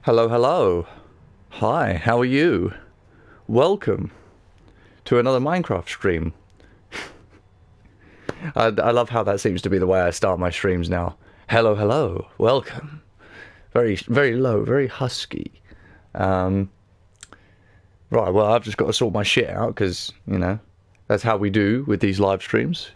Hello, hello. Hi, how are you? Welcome to another Minecraft stream. I love how that seems to be the way I start my streams now. Hello, hello. Welcome. Very, very low, very husky. Right, well, I've just got to sort my shit out because, you know, that's how we do with these live streams.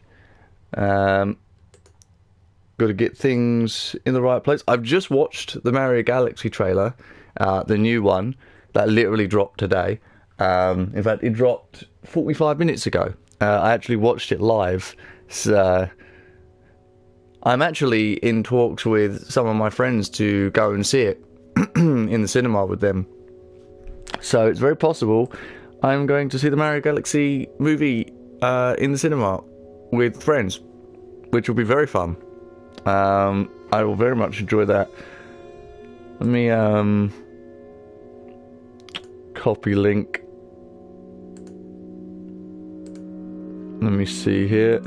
Got to get things in the right place. I've just watched the Mario Galaxy trailer, the new one that literally dropped today. In fact, it dropped 45 minutes ago. I actually watched it live. So I'm actually in talks with some of my friends to go and see it in the cinema with them. So it's very possible I'm going to see the Mario Galaxy movie in the cinema with friends, which will be very fun. I will very much enjoy that. Let me copy link. Let me see here.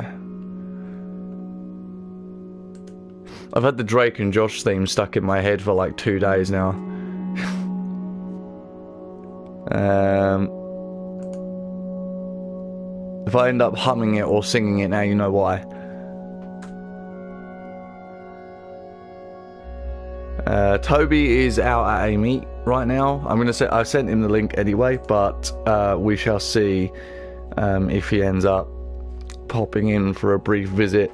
I've had the Drake and Josh theme stuck in my head for like 2 days now. If I end up humming it or singing it now, you know why. Toby is out at a meet right now. I'm gonna say I sent him the link anyway, but we shall see if he ends up popping in for a brief visit.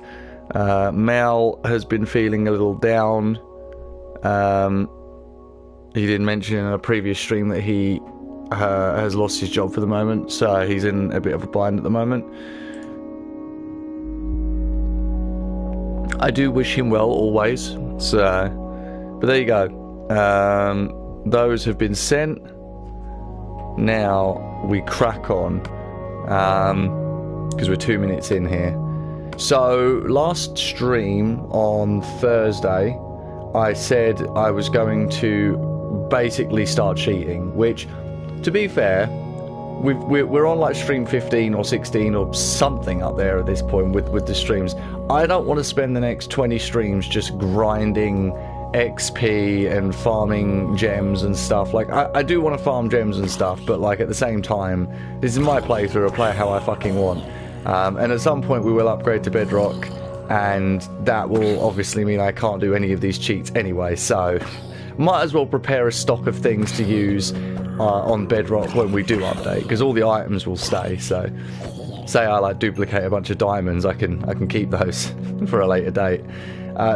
Mal has been feeling a little down. He did mention in a previous stream that he has lost his job for the moment, so he's in a bit of a bind at the moment. I do wish him well always. So. But there you go. Those have been sent. Now we crack on. Because we're 2 minutes in here. So last stream on Thursday, I said I was going to basically start cheating. Which, to be fair, we're on like stream 15 or 16 or something up there at this point with the streams. I don't want to spend the next 20 streams just grinding XP and farming gems and stuff. Like, I do want to farm gems and stuff, but like at the same time, this is my playthrough. I play how I fucking want. And at some point we will upgrade to Bedrock, and that will obviously mean I can't do any of these cheats anyway, so might as well prepare a stock of things to use on Bedrock when we do update, because all the items will stay. So say I like duplicate a bunch of diamonds, I can keep those for a later date.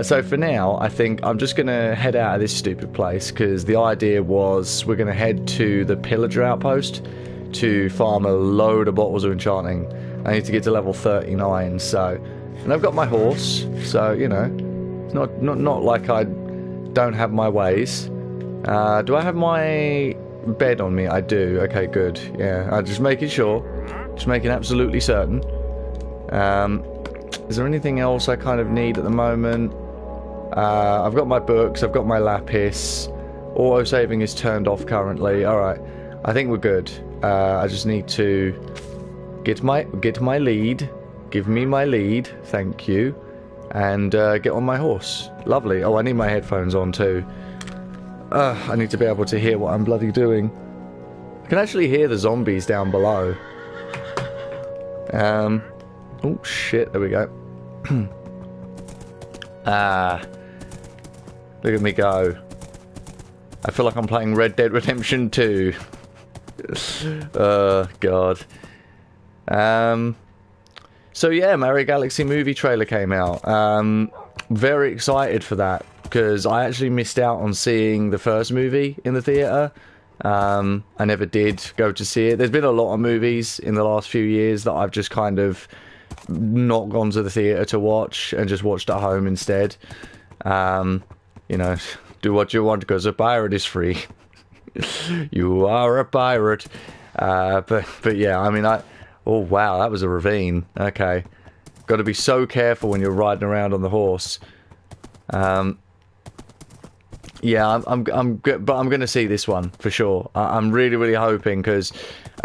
So for now, I think I'm just going to head out of this stupid place, because the idea was we're going to head to the Pillager Outpost to farm a load of bottles of enchanting. I need to get to level 39, so... And I've got my horse, so, you know, it's not like I don't have my ways. Do I have my bed on me? I do. Okay, good. Yeah, I'm just making sure. Just making absolutely certain. Is there anything else I kind of need at the moment? I've got my books, I've got my lapis. Auto-saving is turned off currently. Alright, I think we're good. I just need to get my lead. Give me my lead, thank you. And get on my horse. Lovely. Oh, I need my headphones on too. I need to be able to hear what I'm bloody doing. I can actually hear the zombies down below. Oh shit, there we go. Look at me go. I feel like I'm playing Red Dead Redemption 2. Oh god. So yeah, Mario Galaxy movie trailer came out. Very excited for that, because I actually missed out on seeing the first movie in the theatre. I never did go to see it. There's been a lot of movies in the last few years that I've just kind of not gone to the theatre to watch and just watched at home instead. You know, do what you want because a pirate is free. You are a pirate. But yeah, I mean, oh wow, that was a ravine. Okay, got to be so careful when you're riding around on the horse. Yeah, but I'm going to see this one for sure. I'm really hoping, because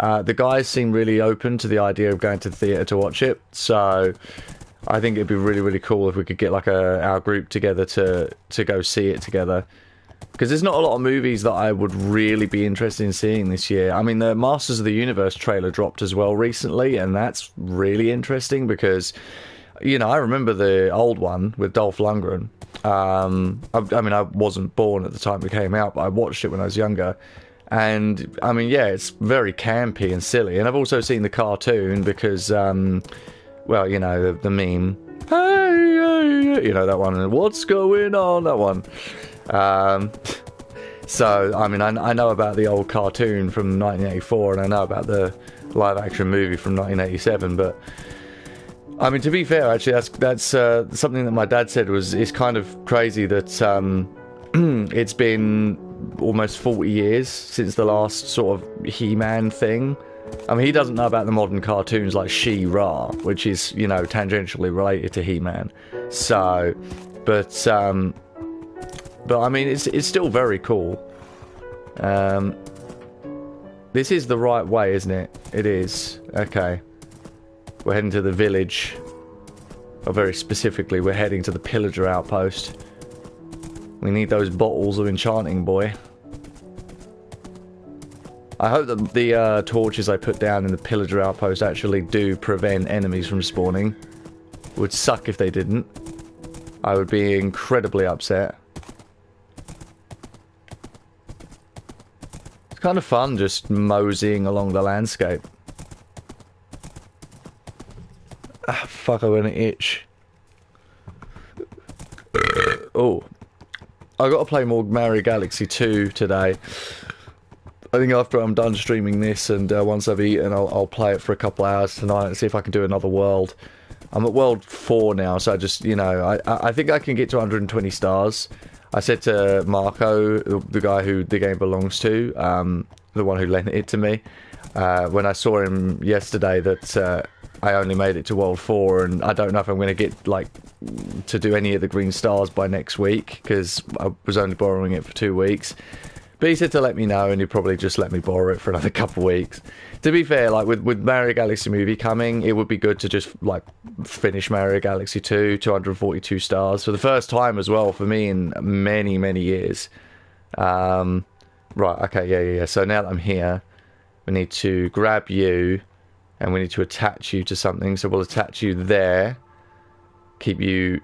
the guys seem really open to the idea of going to the theatre to watch it. So I think it'd be really cool if we could get like our group together to go see it together. Because there's not a lot of movies that I would really be interested in seeing this year. I mean, the Masters of the Universe trailer dropped as well recently, and that's really interesting because, you know, I remember the old one with Dolph Lundgren. I mean, I wasn't born at the time it came out, but I watched it when I was younger. And, I mean, yeah, it's very campy and silly. And I've also seen the cartoon because, well, you know, the meme. Hey, you know, that one. What's going on? That one. So, I mean, I know about the old cartoon from 1984, and I know about the live-action movie from 1987, but, I mean, to be fair, actually, that's something that my dad said it's kind of crazy that, it's been almost 40 years since the last sort of He-Man thing. I mean, he doesn't know about the modern cartoons like She-Ra, which is, you know, tangentially related to He-Man. So, but I mean, it's still very cool. This is the right way, isn't it? It is. Okay. We're heading to the village. Or very specifically, we're heading to the pillager outpost. We need those bottles of enchanting, boy. I hope that the torches I put down in the pillager outpost actually do prevent enemies from spawning. It would suck if they didn't. I would be incredibly upset. It's kind of fun just moseying along the landscape. Ah, fuck, I went an itch. Oh. I got to play more Mario Galaxy 2 today. I think after I'm done streaming this and once I've eaten, I'll play it for a couple hours tonight and see if I can do another world. I'm at world 4 now, so I just, you know, I think I can get to 120 stars. I said to Marco, the guy who the game belongs to, the one who lent it to me, when I saw him yesterday that I only made it to world 4, and I don't know if I'm going to get, like, to do any of the green stars by next week, because I was only borrowing it for 2 weeks. But he said to let me know, and he'd probably just let me borrow it for another couple of weeks. To be fair, like, with Mario Galaxy movie coming, it would be good to just, like, finish Mario Galaxy 2, 242 stars, for the first time as well, for me in many, many years. Right, okay, yeah. So now that I'm here, we need to grab you, and we need to attach you to something. So we'll attach you there, keep you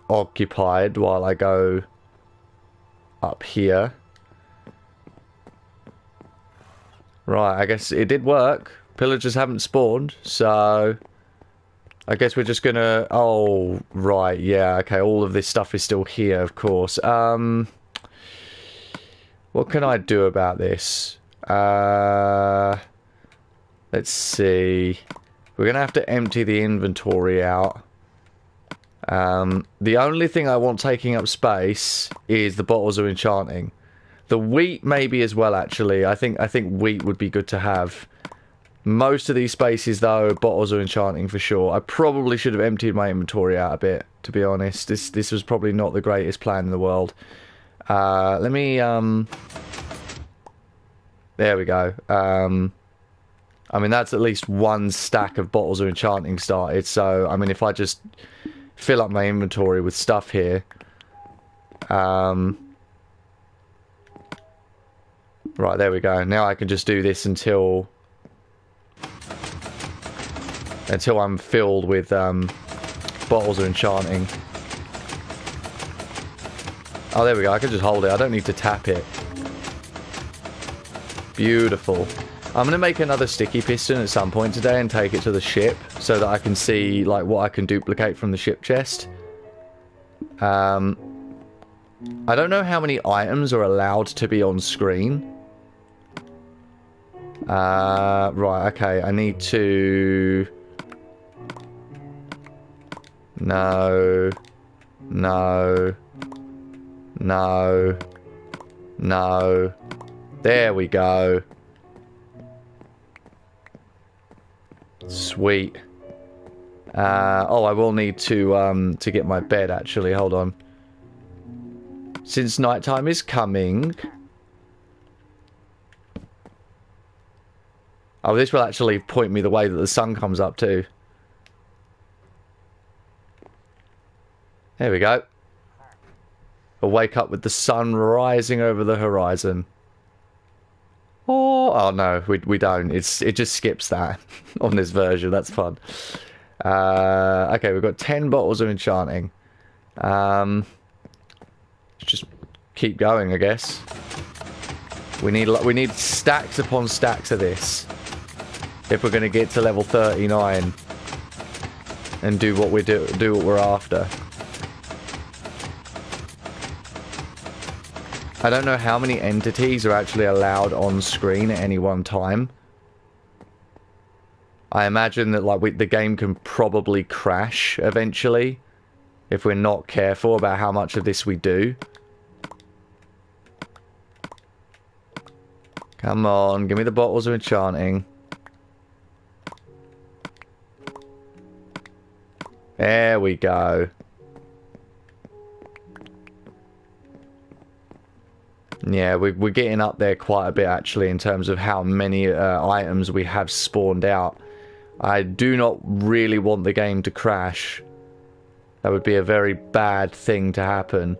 occupied while I go up here. Right, I guess it did work. Pillagers haven't spawned, so I guess we're just gonna... Oh, right, yeah, okay, all of this stuff is still here, of course. What can I do about this? Let's see. We're gonna have to empty the inventory out. The only thing I want taking up space is the bottles of enchanting. The wheat maybe as well, actually. I think wheat would be good to have. Most of these spaces, though, bottles of enchanting for sure. I probably should have emptied my inventory out a bit, to be honest. This was probably not the greatest plan in the world. Let me, there we go. I mean, that's at least one stack of bottles of enchanting started. So, I mean, if I just fill up my inventory with stuff here. Right, there we go. Now I can just do this until I'm filled with bottles of enchanting. Oh, there we go. I can just hold it. I don't need to tap it. Beautiful. I'm going to make another sticky piston at some point today and take it to the ship so that I can see, like, what I can duplicate from the ship chest. I don't know how many items are allowed to be on screen. Right, okay, I need to... No. There we go. Sweet. Oh, I will need to get my bed, actually. Hold on. Since nighttime is coming... Oh, this will actually point me the way that the sun comes up too. There we go. Or wake up with the sun rising over the horizon. Oh no, we don't. It just skips that on this version. That's fun. Okay, we've got 10 bottles of enchanting. Let's just keep going, I guess. We need stacks upon stacks of this if we're going to get to level 39 and do what we're after. I don't know how many entities are actually allowed on screen at any one time. I imagine that like the game can probably crash eventually if we're not careful about how much of this we do. Come on, give me the bottles of enchanting. There we go. Yeah, we're getting up there quite a bit actually in terms of how many items we have spawned out. I do not really want the game to crash. That would be a very bad thing to happen.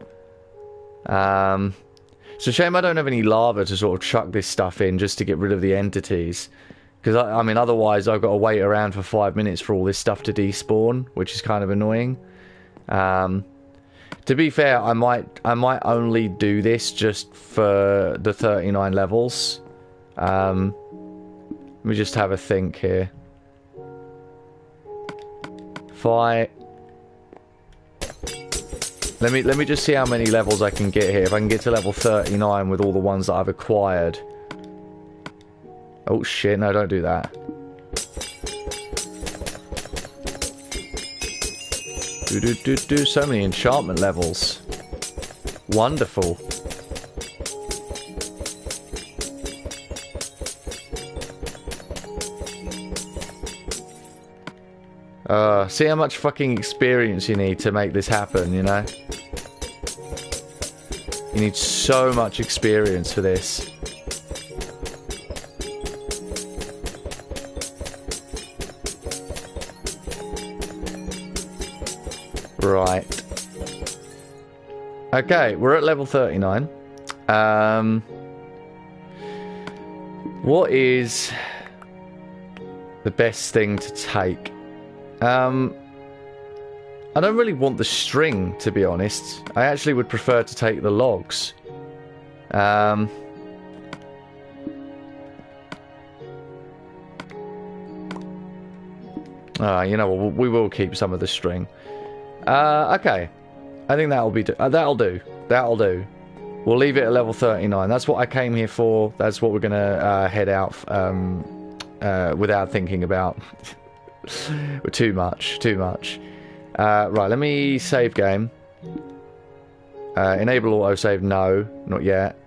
It's a shame I don't have any lava to sort of chuck this stuff in just to get rid of the entities. Because, I mean, otherwise I've got to wait around for 5 minutes for all this stuff to despawn, which is kind of annoying. To be fair, I might only do this just for the 39 levels. Let me just have a think here. Let me just see how many levels I can get here. If I can get to level 39 with all the ones that I've acquired. Oh shit, no, don't do that. So many enchantment levels. Wonderful. See how much fucking experience you need to make this happen, you know? You need so much experience for this. Right. Okay, we're at level 39. What is the best thing to take? I don't really want the string, to be honest. I actually would prefer to take the logs. You know what, we will keep some of the string. Okay. I think that'll be that'll do. That'll do. We'll leave it at level 39. That's what I came here for. That's what we're gonna head out without thinking about too much. Right, let me save game. Enable autosave, no, not yet.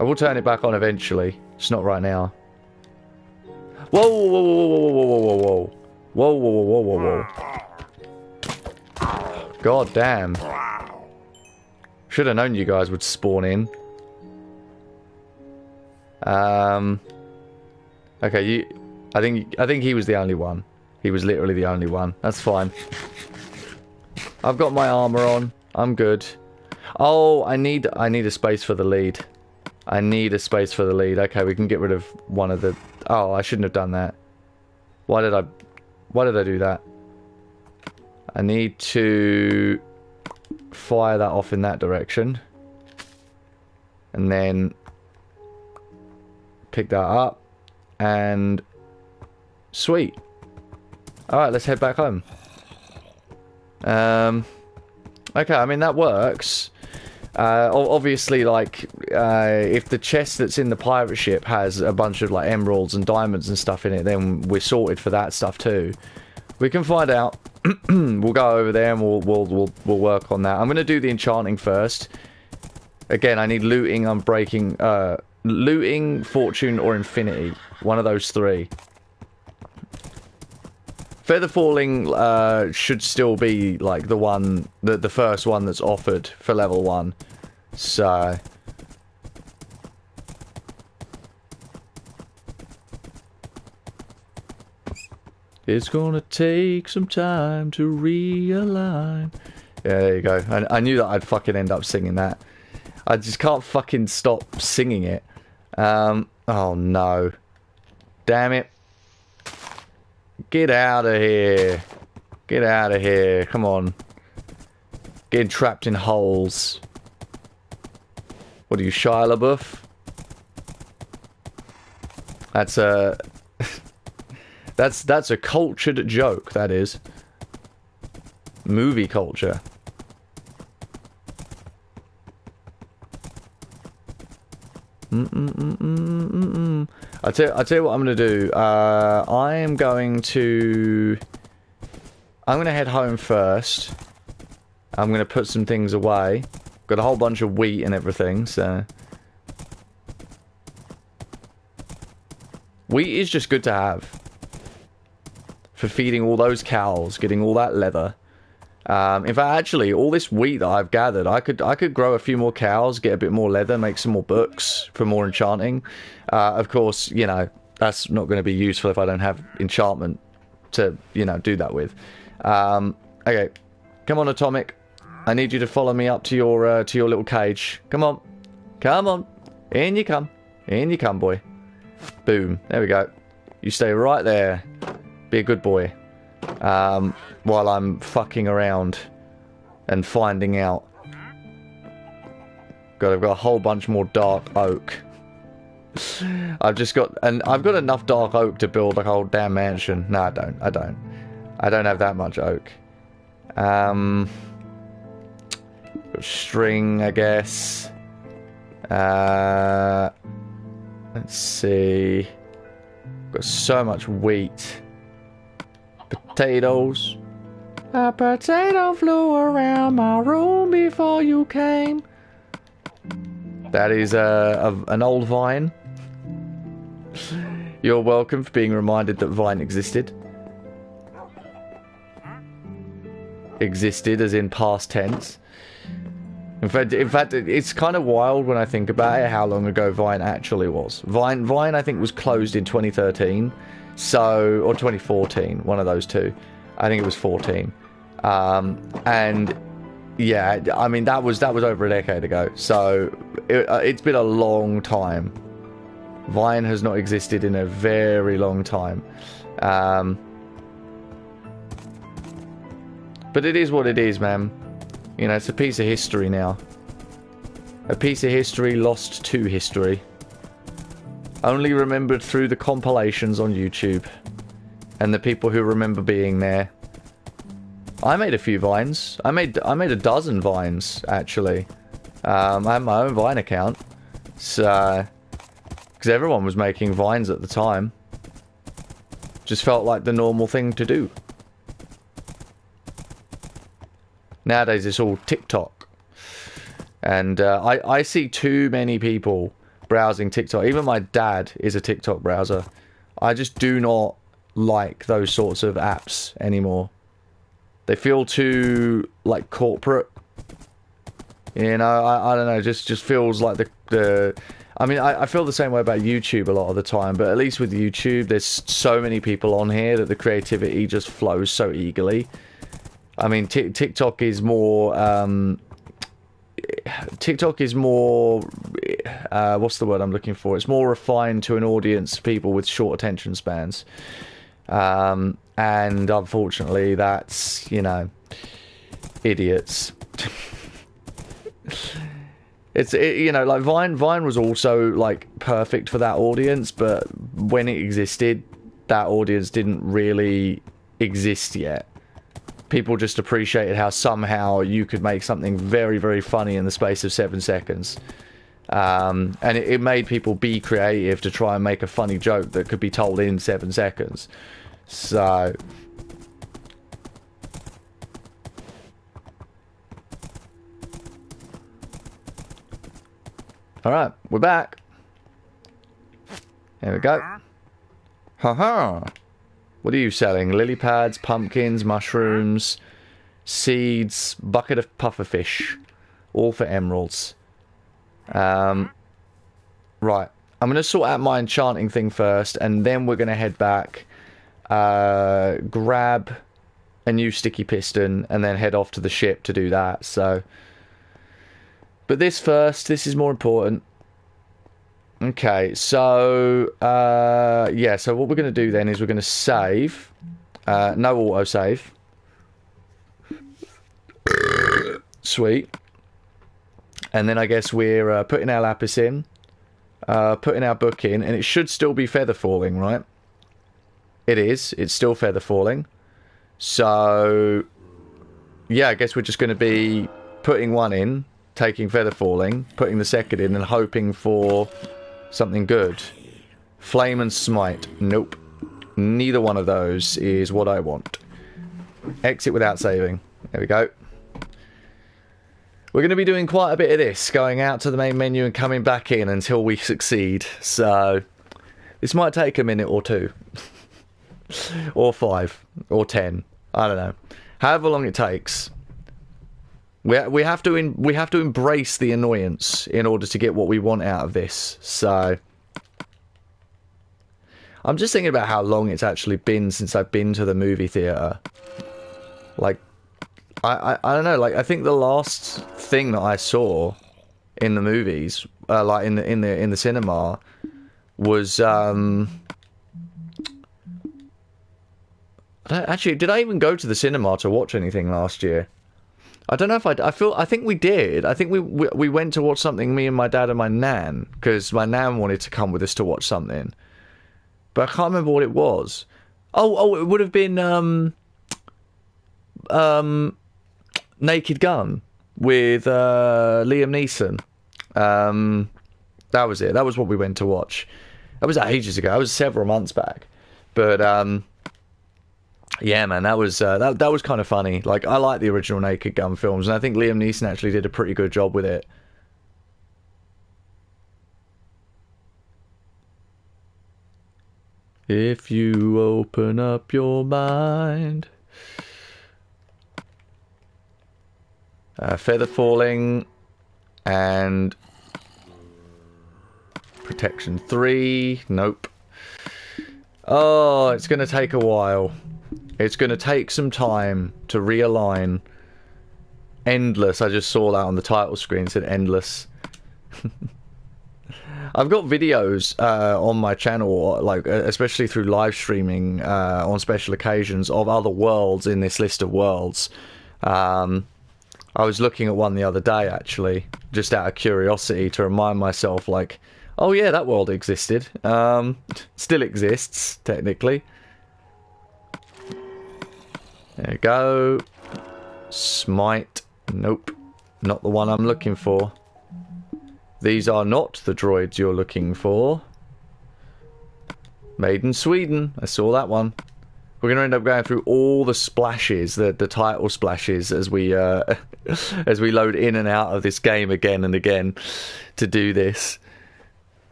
I will turn it back on eventually, just not right now. Whoa, whoa, whoa, whoa, whoa, whoa, whoa, whoa, whoa, whoa, whoa, whoa, whoa. God damn. Should have known you guys would spawn in. Okay, I think he was the only one. He was literally the only one. That's fine. I've got my armor on. I'm good. Oh, I need a space for the lead. I need a space for the lead. Okay, we can get rid of one of the... Oh, I shouldn't have done that. Why did I do that? I need to fire that off in that direction. And then pick that up. And sweet. Alright, let's head back home. Okay, I mean, that works. Obviously, like, if the chest that's in the pirate ship has a bunch of, like, emeralds and diamonds and stuff in it, then we're sorted for that stuff, too. We can find out. We'll go over there and we'll work on that. I'm going to do the enchanting first. Again, I need looting, unbreaking, looting, fortune, or infinity. One of those three. Feather falling should still be like the one, the first one that's offered for level 1. So it's gonna take some time to realign Yeah, there you go. I knew that I'd fucking end up singing that. I just can't fucking stop singing it. Oh no. Damn it. Get out of here. Get out of here. Come on. Getting trapped in holes. What are you, Shia LaBeouf? That's a... that's a cultured joke, that is. Movie culture. I'll tell you what I'm going to do. I'm going to head home first. I'm going to put some things away. Got a whole bunch of wheat and everything, so... Wheat is just good to have. For feeding all those cows, getting all that leather. In fact, actually, all this wheat that I've gathered, I could grow a few more cows, get a bit more leather, make some more books for more enchanting. Of course, you know, that's not going to be useful if I don't have enchantment to, you know, do that with. Okay, come on, Atomic. I need you to follow me up to your little cage. Come on, come on, in you come, boy. Boom. There we go. You stay right there. Be a good boy. While I'm fucking around and finding out. God, I've got a whole bunch more dark oak. I've got enough dark oak to build like a whole damn mansion. No, I don't. I don't have that much oak. String, I guess. Let's see. Got so much wheat. Potatoes. A potato flew around my room before you came. That is an old Vine. You're welcome for being reminded that Vine existed. Existed as in past tense. In fact, it's kind of wild when I think about it, how long ago Vine actually was. Vine, I think, was closed in 2013, so, or 2014, one of those two. I think it was 14. And yeah, I mean, that was over a decade ago, so it's been a long time. Vine has not existed in a very long time. But it is what it is, man. You know, it's a piece of history now. A piece of history lost to history. Only remembered through the compilations on YouTube. And the people who remember being there. I made a few Vines. I made a dozen Vines, actually. I had my own Vine account. So... because everyone was making Vines at the time. Just felt like the normal thing to do. Nowadays it's all TikTok. And I see too many people browsing TikTok. Even my dad is a TikTok browser. I just do not like those sorts of apps anymore. They feel too, like, corporate. You know, I don't know, just feels like the I mean, I feel the same way about YouTube a lot of the time, but at least with YouTube, there's so many people on here that the creativity just flows so eagerly. I mean, TikTok is more, what's the word I'm looking for? It's more refined to an audience, people with short attention spans. And unfortunately, that's, you know, idiots. You know, like Vine was also like perfect for that audience, but when it existed, that audience didn't really exist yet. People just appreciated how somehow you could make something very, very funny in the space of 7 seconds. And it made people be creative to try and make a funny joke that could be told in 7 seconds. So... alright, we're back. There we go. Haha. What are you selling? Lily pads, pumpkins, mushrooms, seeds, bucket of pufferfish. All for emeralds. Right. I'm going to sort out my enchanting thing first, and then we're going to head back. Grab a new sticky piston and then head off to the ship to do that. So, but this first, this is more important. Okay, so yeah, so what we're going to do then is we're going to save. No autosave. Sweet. And then I guess we're putting our lapis in, putting our book in, and it should still be feather falling, right? It is. It's still feather falling. So, yeah, I guess we're just going to be putting one in, taking feather falling, putting the second in, and hoping for something good. Flame and smite. Nope. Neither one of those is what I want. Exit without saving. There we go. We're going to be doing quite a bit of this, going out to the main menu and coming back in until we succeed. So, this might take a minute or two. Or 5. Or 10. I don't know. However long it takes. We have to embrace the annoyance in order to get what we want out of this. So, I'm just thinking about how long it's actually been since I've been to the movie theater. Like, I don't know. Like, I think the last thing that I saw in the movies, like in the cinema, was actually, did I even go to the cinema to watch anything last year? I don't know if I think we did. I think we went to watch something, me and my dad and my nan, because my nan wanted to come with us to watch something. But I can't remember what it was. Oh, it would have been Naked Gun with Liam Neeson. That was it. That was what we went to watch. That was ages ago. That was several months back. But yeah, man, that was kind of funny. Like, I like the original Naked Gun films, and I think Liam Neeson actually did a pretty good job with it. If you open up your mind. Feather falling and protection 3. Nope. Oh, it's going to take a while. It's going to take some time to realign. Endless. I just saw that on the title screen. It said endless. I've got videos on my channel, like especially through live streaming on special occasions, of other worlds in this list of worlds. I was looking at one the other day, actually, just out of curiosity, to remind myself, like, oh yeah, that world existed. Still exists, technically. There we go. Smite. Nope. Not the one I'm looking for. These are not the droids you're looking for. Made in Sweden. I saw that one. We're going to end up going through all the splashes, the title splashes, as we as we load in and out of this game again and again to do this.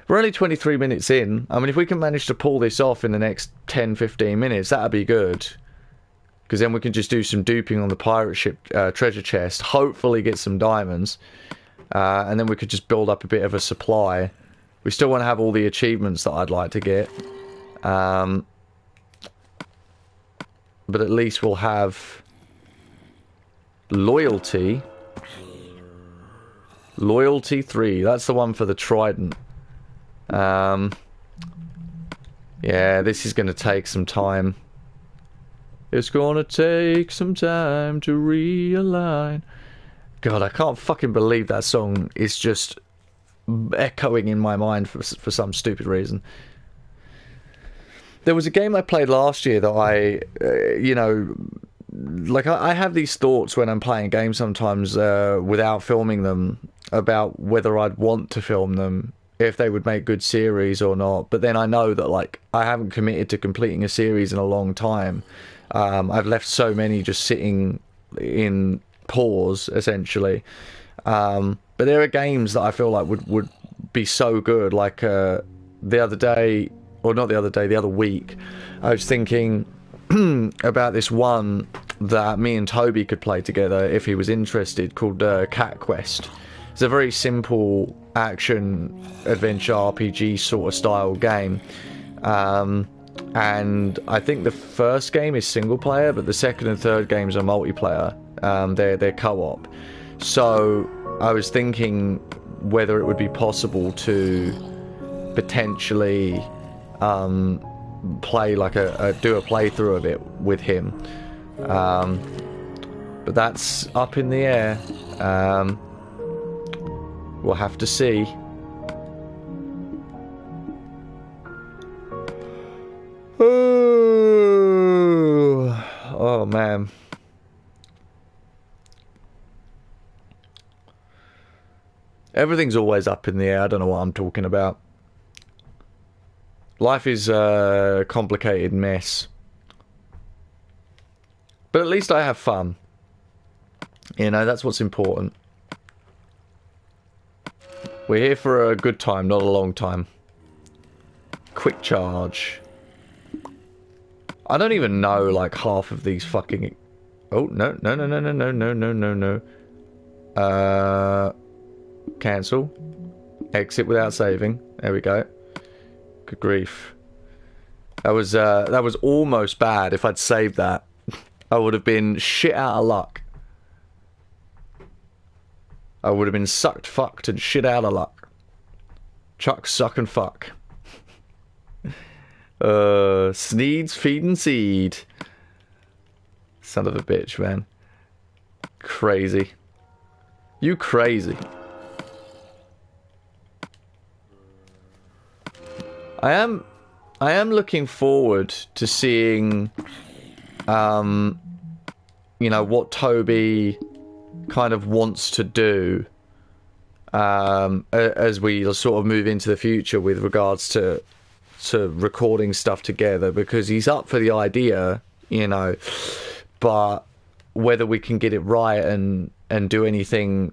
We're only 23 minutes in. I mean, if we can manage to pull this off in the next 10-15 minutes, that'd be good. Because then we can just do some duping on the pirate ship treasure chest, hopefully get some diamonds, and then we could just build up a bit of a supply. We still want to have all the achievements that I'd like to get. But at least we'll have loyalty. Loyalty 3. That's the one for the trident. Yeah, this is going to take some time. It's going to take some time to realign. God, I can't fucking believe that song is just echoing in my mind for some stupid reason. There was a game I played last year that I, you know, like I have these thoughts when I'm playing games sometimes without filming them about whether I'd want to film them, if they would make good series or not. But then I know that, like, I haven't committed to completing a series in a long time. I've left so many just sitting in pause, essentially. But there are games that I feel like would be so good. Like the other day, or not the other day, the other week, I was thinking about this one that me and Toby could play together if he was interested, called Cat Quest. It's a very simple action adventure RPG sort of style game. and I think the first game is single player, but the second and third games are multiplayer. They're co-op. So I was thinking whether it would be possible to potentially play like do a playthrough of it with him, but that's up in the air. We'll have to see. Oh man. Everything's always up in the air. I don't know what I'm talking about. Life is a complicated mess. But at least I have fun. You know, that's what's important. We're here for a good time, not a long time. Quick charge. I don't even know, like, half of these fucking... Oh, no. Cancel. Exit without saving. There we go. Good grief. That was almost bad. If I'd saved that, I would have been shit out of luck. I would have been sucked, fucked, and shit out of luck. Chuck, suck, and fuck. Sneed's feeding seed. Son of a bitch, man. Crazy. You crazy. I am looking forward to seeing, you know, what Toby kind of wants to do as we sort of move into the future with regards to recording stuff together, because he's up for the idea, you know, but whether we can get it right and do anything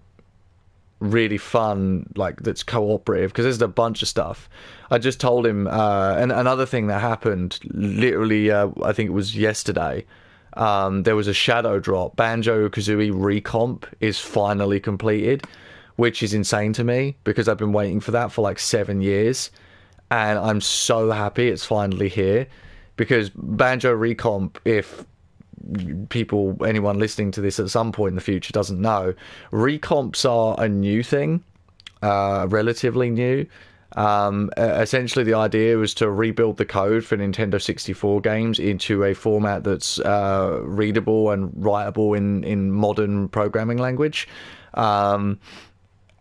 really fun, like, that's cooperative, because there's a bunch of stuff. I just told him, and another thing that happened, literally, I think it was yesterday, there was a shadow drop. Banjo-Kazooie Recomp is finally completed, which is insane to me, because I've been waiting for that for like 7 years, and I'm so happy it's finally here, because Banjo Recomp, if anyone listening to this at some point in the future doesn't know, recomps are a new thing, relatively new. Essentially the idea was to rebuild the code for Nintendo 64 games into a format that's readable and writable in modern programming language.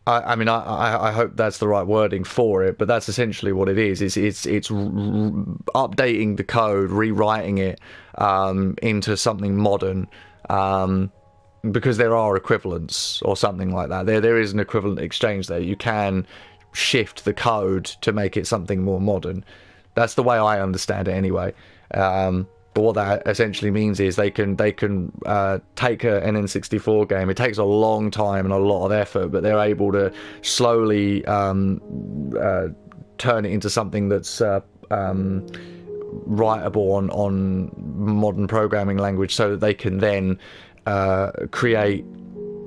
I mean, I hope that's the right wording for it, but that's essentially what it is. It's updating the code, rewriting it into something modern, because there are equivalents or something like that. There is an equivalent exchange there. You can shift the code to make it something more modern. That's the way I understand it anyway. But what that essentially means is they can take an N64 game. It takes a long time and a lot of effort, but they're able to slowly turn it into something that's writable on modern programming language, so that they can then create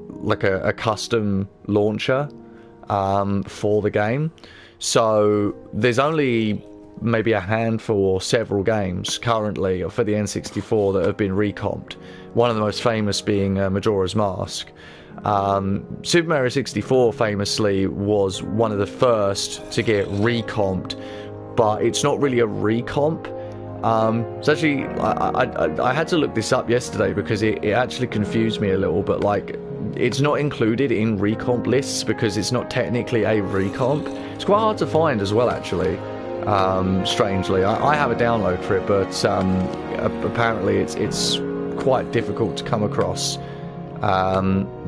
like a custom launcher for the game. So there's only maybe a handful or several games currently for the N64 that have been recomped. One of the most famous being Majora's Mask. Super Mario 64 famously was one of the first to get recomped, but it's not really a recomp. It's actually, I had to look this up yesterday because it actually confused me a little, but like, it's not included in recomp lists because it's not technically a recomp. It's quite hard to find as well, actually. Strangely, I have a download for it, but apparently it's quite difficult to come across,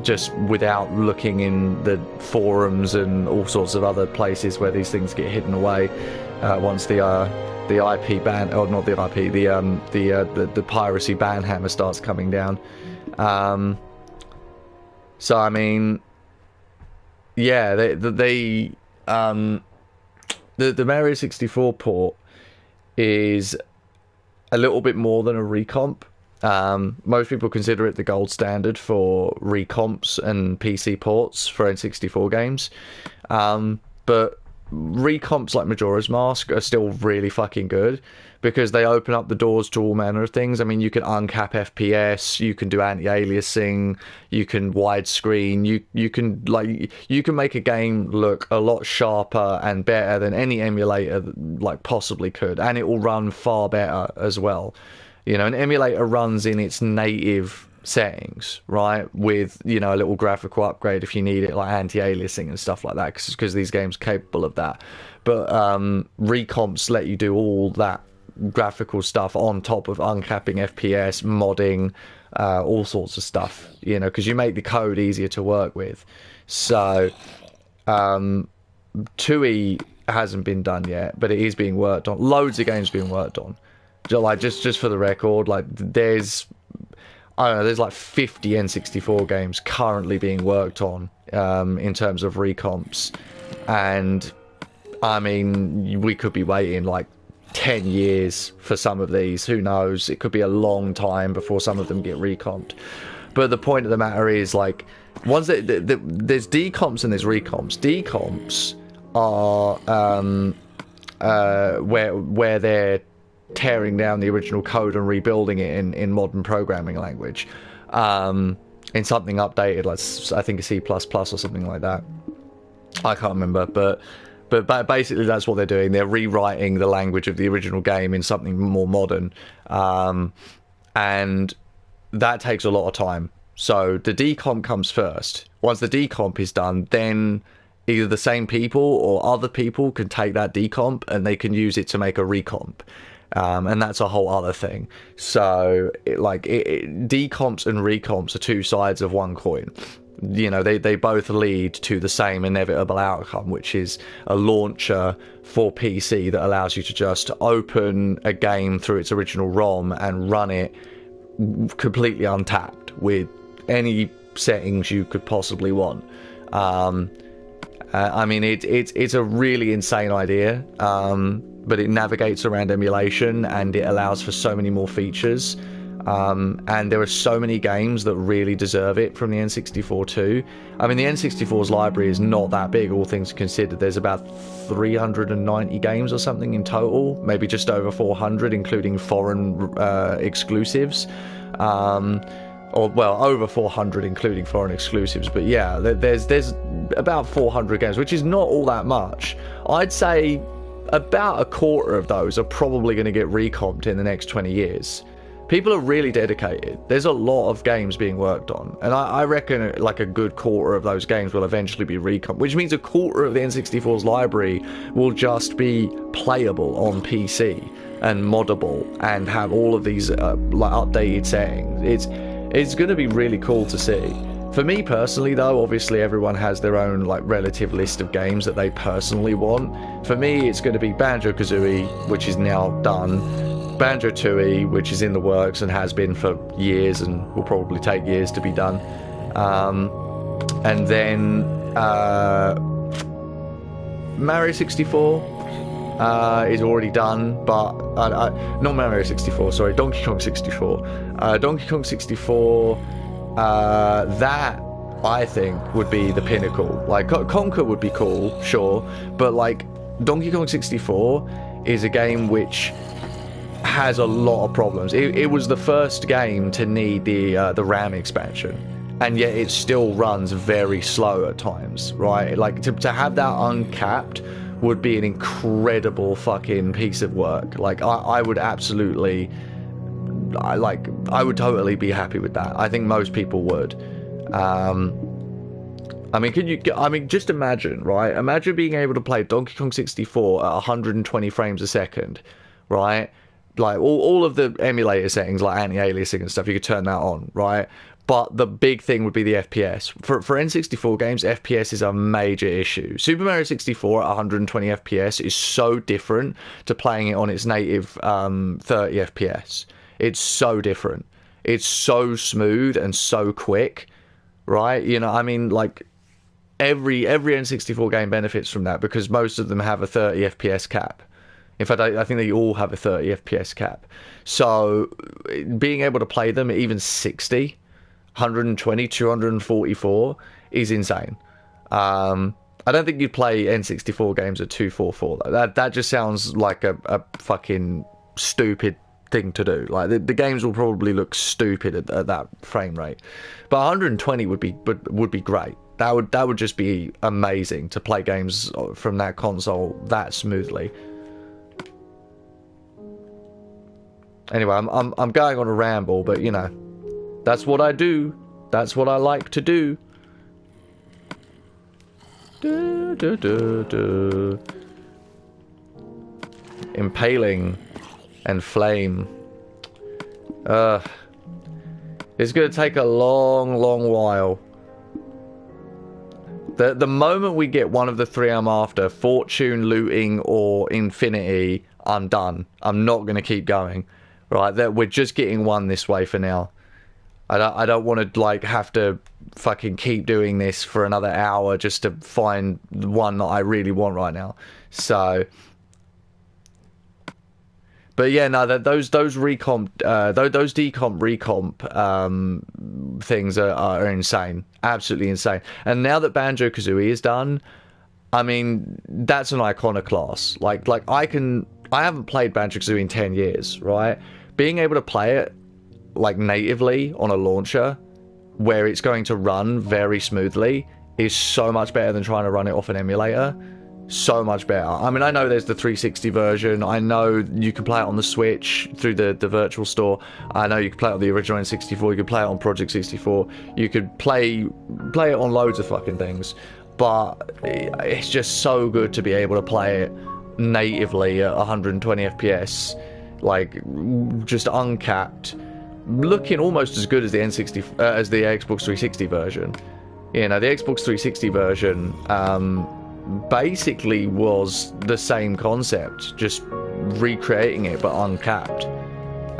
just without looking in the forums and all sorts of other places where these things get hidden away once the IP ban, or not the IP, the piracy ban hammer starts coming down. So I mean, yeah, the Mario 64 port is a little bit more than a recomp. Most people consider it the gold standard for recomps and PC ports for N64 games. But recomps like Majora's Mask are still really fucking good because they open up the doors to all manner of things. I mean, you can uncap FPS, you can do anti-aliasing, you can widescreen, you can make a game look a lot sharper and better than any emulator like possibly could, and it will run far better as well. You know, an emulator runs in its native settings, right, with, you know, a little graphical upgrade if you need it, like anti-aliasing and stuff like that, because these games are capable of that. But recomps let you do all that graphical stuff on top of uncapping FPS, modding, all sorts of stuff, you know, because you make the code easier to work with. So 2E hasn't been done yet, but it is being worked on. Loads of games being worked on. Like, just for the record, like, there's, I don't know, there's like 50 N64 games currently being worked on in terms of recomps. And, I mean, we could be waiting like 10 years for some of these. Who knows? It could be a long time before some of them get recomped. But the point of the matter is, like, there's decomps and there's recomps. Decomps are where they're tearing down the original code and rebuilding it in modern programming language, in something updated, like I think a C++ or something like that. I can't remember, but basically that's what they're doing. They're rewriting the language of the original game in something more modern, and that takes a lot of time. So the decomp comes first. Once the decomp is done, then either the same people or other people can take that decomp and they can use it to make a recomp. And that's a whole other thing. So, decomps and recomps are two sides of one coin. You know, they both lead to the same inevitable outcome, which is a launcher for PC that allows you to just open a game through its original ROM and run it completely untapped with any settings you could possibly want. I mean, it's a really insane idea, but it navigates around emulation and it allows for so many more features. And there are so many games that really deserve it from the N64 too. I mean, the N64's library is not that big, all things considered. There's about 390 games or something in total, maybe just over 400, including foreign exclusives. Or, well, over 400 including foreign exclusives. But yeah, there's about 400 games, which is not all that much. I'd say about a quarter of those are probably going to get recomped in the next 20 years. People are really dedicated. There's a lot of games being worked on, and I reckon like a good quarter of those games will eventually be recomped, which means a quarter of the N64's library will just be playable on PC and moddable and have all of these like updated settings. It's going to be really cool to see. For me personally, though, obviously everyone has their own like relative list of games that they personally want. For me, it's going to be Banjo-Kazooie, which is now done, Banjo-Tooie, which is in the works and has been for years and will probably take years to be done, and then Mario 64 is already done, but not Mario 64, sorry, Donkey Kong 64. Donkey Kong 64, that I think would be the pinnacle. Like, Conker would be cool, sure, but like Donkey Kong 64 is a game which has a lot of problems. It was the first game to need the RAM expansion, and yet it still runs very slow at times, right? Like, to have that uncapped would be an incredible fucking piece of work. Like, I would absolutely, I would totally be happy with that. I think most people would. I mean, just imagine, right? Imagine being able to play Donkey Kong 64 at 120 frames a second, right? Like, all of the emulator settings, like anti-aliasing and stuff, you could turn that on, right? But the big thing would be the FPS. For N64 games, FPS is a major issue. Super Mario 64 at 120 FPS is so different to playing it on its native 30 FPS. It's so different. It's so smooth and so quick, right? You know, I mean, like, every N64 game benefits from that because most of them have a 30 FPS cap. In fact, I think they all have a 30 FPS cap. So being able to play them at even 60, 120, 244 is insane. I don't think you'd play N64 games at 244 though. That just sounds like a fucking stupid thing to do. Like the games will probably look stupid at that frame rate. But 120 would be great. That would just be amazing to play games from that console that smoothly. Anyway, I'm going on a ramble, but you know, that's what I do. That's what I like to do. Impaling and flame. It's gonna take a long while. The moment we get one of the three I'm after, fortune, looting, or infinity, I'm done. I'm not gonna keep going. Right, that we're just getting one this way for now. I don't want to like have to fucking keep doing this for another hour just to find the one that I really want right now. So, but yeah, no, those recomp, those decomp recomp things are insane, absolutely insane. And now that Banjo-Kazooie is done, I mean, that's an iconoclast. Like I haven't played Banjo-Kazooie in 10 years, right? Being able to play it like natively on a launcher where it's going to run very smoothly is so much better than trying to run it off an emulator. So much better. I mean, I know there's the 360 version. I know you can play it on the Switch through the virtual store. I know you can play it on the original N64. You can play it on Project 64. You could play it on loads of fucking things. But it's just so good to be able to play it natively at 120 FPS, like just uncapped, looking almost as good as the N60 as the Xbox 360 version. You know, the Xbox 360 version basically was the same concept, just recreating it but uncapped.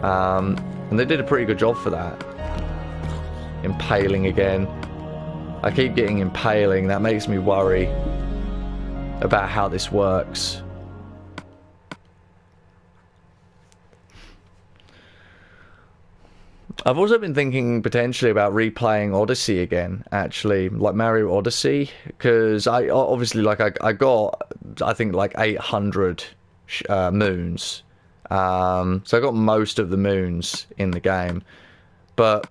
And they did a pretty good job for that. Impaling again. I keep getting impaling. That makes me worry about how this works. I've also been thinking potentially about replaying Odyssey again, actually, like Mario Odyssey, because I obviously, like, I got, I think, like 800 moons. So I got most of the moons in the game, but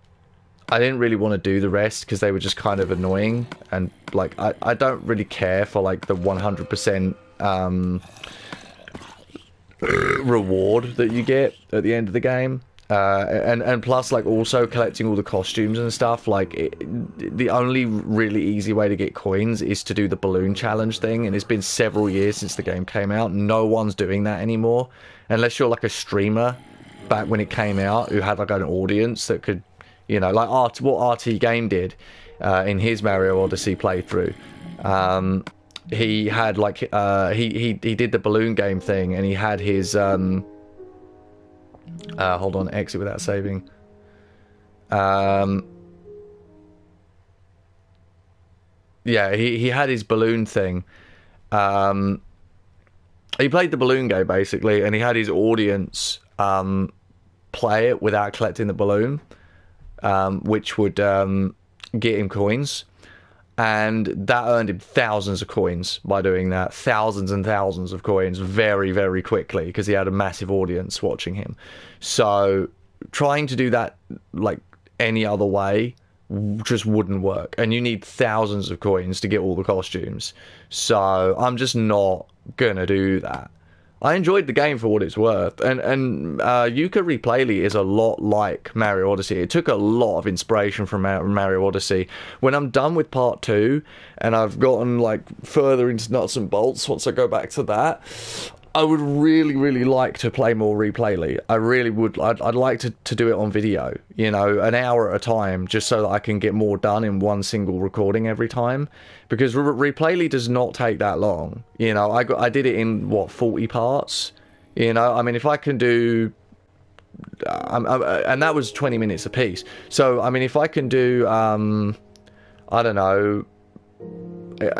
I didn't really want to do the rest because they were just kind of annoying, and like I don't really care for like the 100% reward that you get at the end of the game. And plus, like, also collecting all the costumes and stuff, like, the only really easy way to get coins is to do the balloon challenge thing, and it's been several years since the game came out. No one's doing that anymore, unless you're, like, a streamer back when it came out who had, like, an audience that could, you know, like, what RT Game did in his Mario Odyssey playthrough. He had, like, he did the balloon game thing, and he had his, hold on, exit without saving. Yeah, he had his balloon thing. He played the balloon game, basically, and he had his audience play it without collecting the balloon, which would get him coins. And that earned him thousands of coins by doing that. Thousands and thousands of coins very, very quickly because he had a massive audience watching him. So trying to do that like any other way just wouldn't work. And you need thousands of coins to get all the costumes. So I'm just not going to do that. I enjoyed the game for what it's worth, and Yuka Replayly is a lot like Mario Odyssey. It took a lot of inspiration from Mario Odyssey. When I'm done with part 2, and I've gotten like further into nuts and bolts, once I go back to that, I would really, really like to play more Replayly. I really would. I'd like to do it on video, you know, an hour at a time, just so that I can get more done in one single recording every time. Because Replayly does not take that long. You know, I did it in, what, 40 parts? You know, I mean, if I can do... and that was 20 minutes a piece. So, I mean, if I can do, I don't know...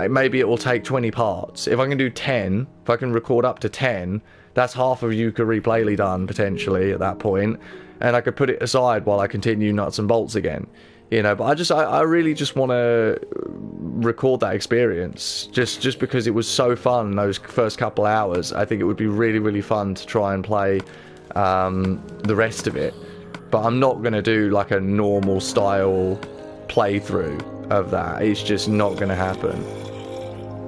maybe it will take 20 parts. If I can do 10, if I can record up to 10, that's half of Yuka Replayly done, potentially, at that point. And I could put it aside while I continue nuts and bolts again. You know, but I really just want to record that experience just because it was so fun those first couple hours. I think it would be really, really fun to try and play the rest of it. But I'm not going to do like a normal style playthrough of that. It's just not going to happen.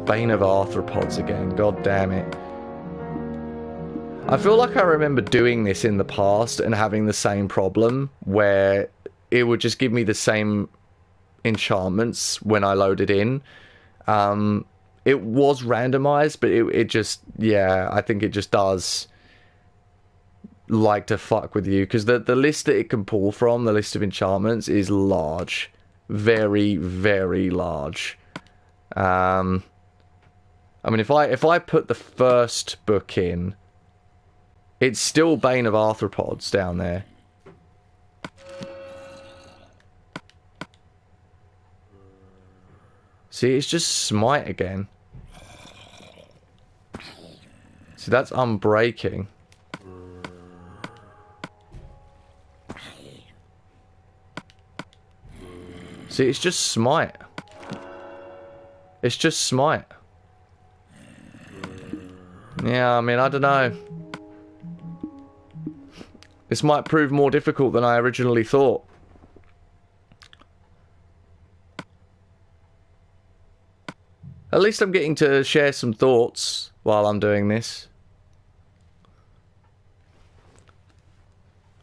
Bane of Arthropods again. God damn it. I feel like I remember doing this in the past and having the same problem where it would just give me the same enchantments when I loaded in. It was randomized, but it just, yeah, I think it just does like to fuck with you, because the list that it can pull from, the list of enchantments, is large. Very, very large. I mean, if I put the first book in, it's still Bane of Arthropods down there. See, it's just Smite again. See, that's Unbreaking. See, it's just Smite. It's just Smite. Yeah, I mean, I don't know. This might prove more difficult than I originally thought. At least I'm getting to share some thoughts while I'm doing this.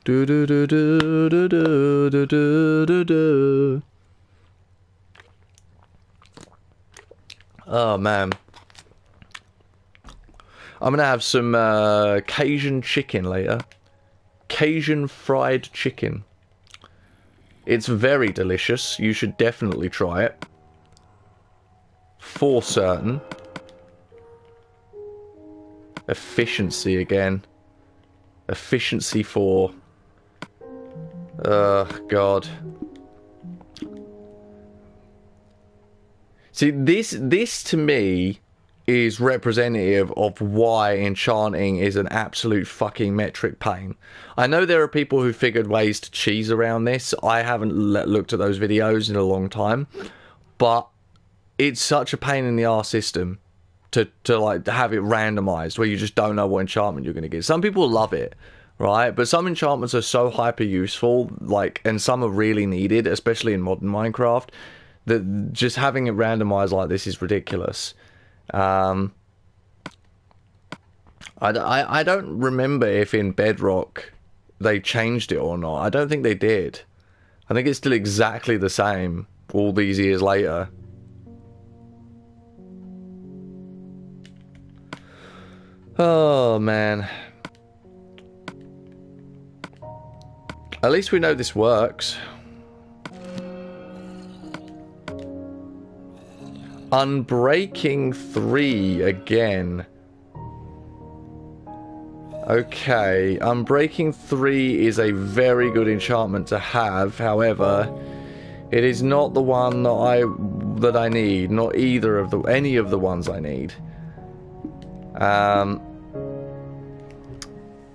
Do do do do do do do do do do. Oh man, I'm gonna have some Cajun chicken later. Cajun fried chicken. It's very delicious. You should definitely try it. For certain. Efficiency again. Efficiency 4. Ugh, God. See, this to me is representative of why enchanting is an absolute fucking metric pain. I know there are people who figured ways to cheese around this. I haven't looked at those videos in a long time, but it's such a pain in the arse system to like have it randomized where you just don't know what enchantment you're going to get. Some people love it, right? But some enchantments are so hyper useful, like, and some are really needed, especially in modern Minecraft, that just having it randomized like this is ridiculous. I don't remember if in Bedrock they changed it or not. I don't think they did. I think it's still exactly the same all these years later. Oh man. At least we know this works. Unbreaking 3 again. Okay, Unbreaking 3 is a very good enchantment to have. However, it is not the one that I need. Not either of any of the ones I need.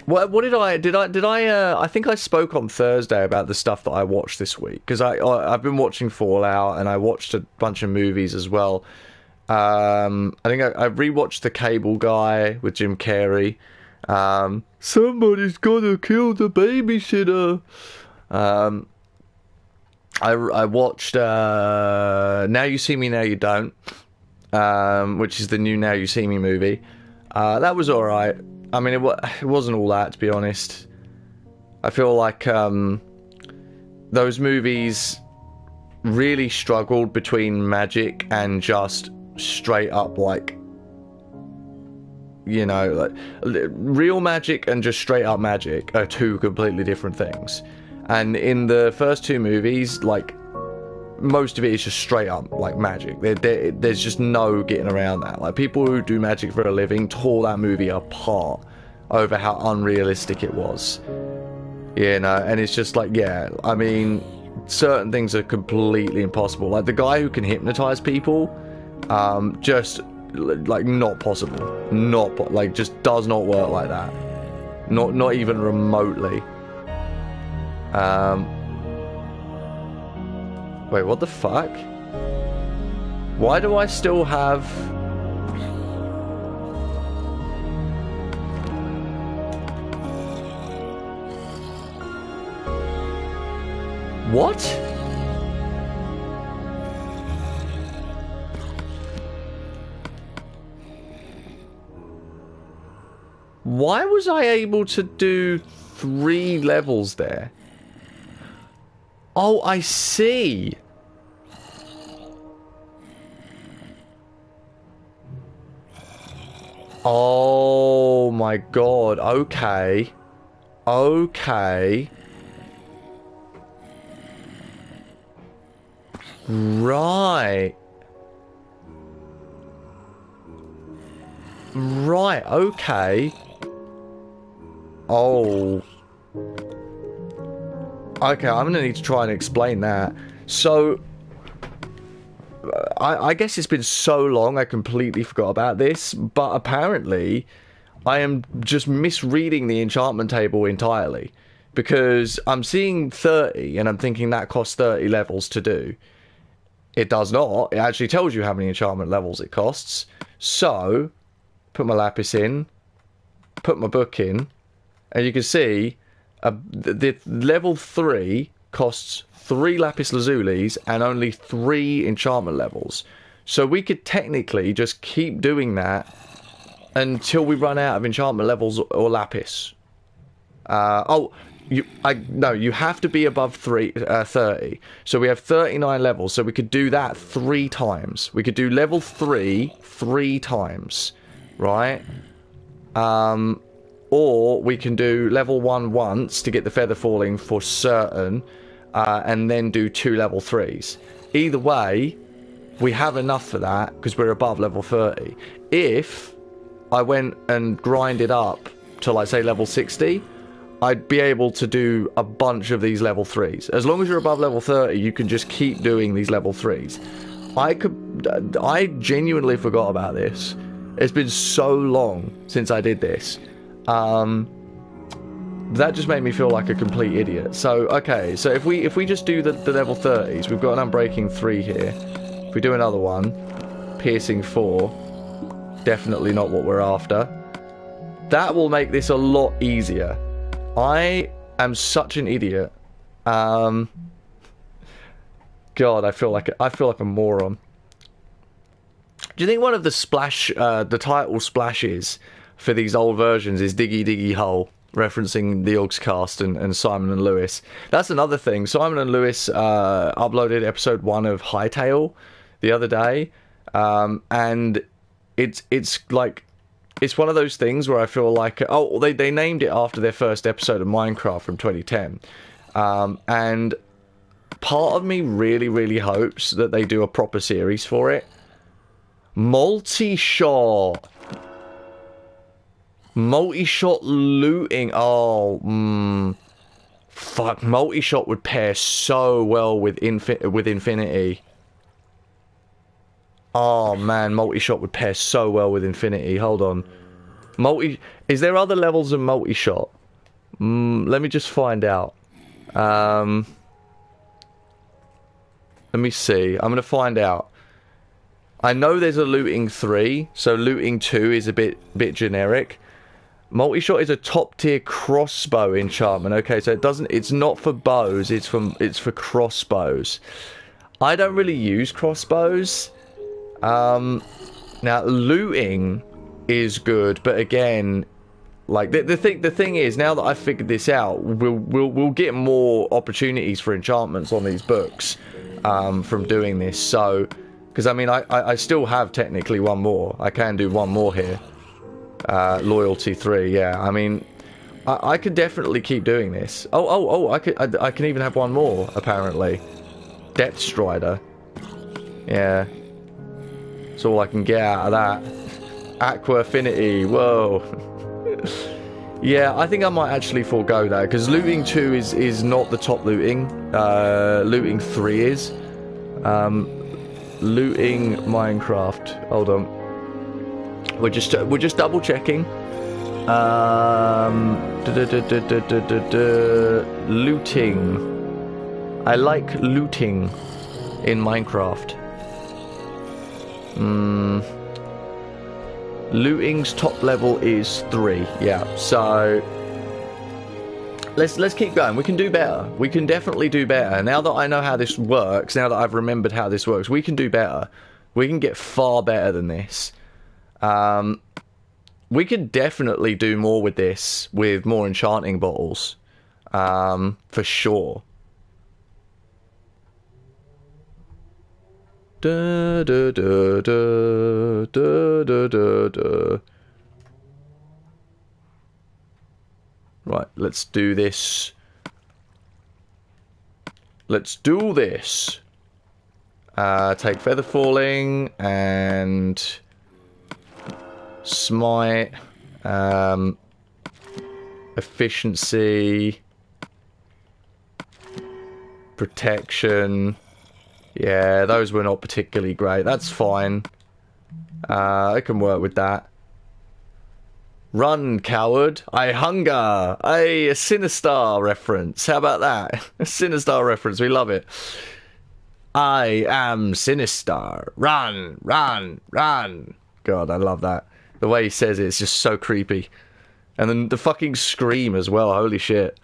What did I think I spoke on Thursday about the stuff that I watched this week, because I've been watching Fallout and I watched a bunch of movies as well. I think I rewatched The Cable Guy with Jim Carrey. Somebody's gotta kill the babysitter. I watched Now You See Me, Now You Don't, which is the new Now You See Me movie. That was alright. I mean, it wasn't all that, to be honest. I feel like those movies really struggled between magic and just straight up, like, you know, like, real magic and just straight up magic are two completely different things. And in the first two movies, like, most of it is just straight up, like, magic. There's just no getting around that. Like, people who do magic for a living tore that movie apart over how unrealistic it was. You know, and it's just like, yeah, I mean, certain things are completely impossible. Like, the guy who can hypnotize people, just, like, not possible. Like, just does not work like that. Not even remotely. Wait, what the fuck? Why do I still have... What? Why was I able to do 3 levels there? Oh, I see. Oh my god, okay. Okay. Right. Right, okay. Oh. Okay, I'm gonna need to try and explain that. So, I guess it's been so long I completely forgot about this, but apparently I am just misreading the enchantment table entirely. Because I'm seeing 30 and I'm thinking that costs 30 levels to do. It does not. It actually tells you how many enchantment levels it costs. So, put my lapis in, put my book in, and you can see the level 3 costs 3 lapis lazulis and only 3 enchantment levels. So we could technically just keep doing that until we run out of enchantment levels or lapis. No, you have to be above 30. So we have 39 levels, so we could do that 3 times. We could do level 3 3 times, right? Or we can do level 1 once to get the feather falling for certain, and then do 2 level 3s. Either way, we have enough for that because we're above level 30. If I went and grinded up to, like, say, level 60, I'd be able to do a bunch of these level 3s. As long as you're above level 30, you can just keep doing these level 3s. I genuinely forgot about this. It's been so long since I did this. That just made me feel like a complete idiot. So, okay, so if we just do the level 30s, we've got an Unbreaking 3 here. If we do another one, Piercing 4, definitely not what we're after. That will make this a lot easier. I am such an idiot. God, I feel like a moron. Do you think one of the title splashes for these old versions is Diggy Diggy Hole, referencing the Augscast and Simon and Lewis? That's another thing. Simon and Lewis uploaded episode 1 of Hightail the other day, and it's like, it's one of those things where I feel like, oh, they named it after their first episode of Minecraft from 2010, and part of me really, really hopes that they do a proper series for it. Multi-shot looting. Oh, fuck. Multi-shot would pair so well with Infinity. Oh man, multi-shot would pair so well with Infinity. Hold on. Is there other levels of multi-shot? Let me just find out. Let me see. I'm gonna find out. I know there's a looting 3, so looting 2 is a bit generic. Multi-shot is a top tier crossbow enchantment. Okay, so it's not for bows, it's for crossbows. I don't really use crossbows. Now looting is good, but again, like the thing is, now that I've figured this out, we'll get more opportunities for enchantments on these books from doing this. So, because I mean, I still have technically one more. I can do one more here. Loyalty 3. Yeah, I mean, I could definitely keep doing this. Oh, I can even have one more apparently. Depth Strider. Yeah. That's all I can get out of that. Aqua Affinity. Whoa. Yeah, I think I might actually forego that, because looting 2 is not the top looting. Looting 3 is. Looting Minecraft. Hold on. We're just double checking. Looting. I like looting in Minecraft. Looting's top level is 3. Yeah, so let's keep going. We can do better. We can definitely do better. Now that I know how this works, now that I've remembered how this works, we can do better. We can get far better than this. We could definitely do more with this, with more enchanting bottles. For sure. Da, da, da, da, da, da, da, da. Right, let's do this. Let's do this. Take feather falling and smite. Efficiency. Protection. Yeah, those were not particularly great. That's fine. I can work with that. Run, coward. I hunger. A Sinistar reference. How about that? A Sinistar reference. We love it. I am Sinistar. Run, run, run. God, I love that. The way he says it's just so creepy. And then the fucking scream as well. Holy shit.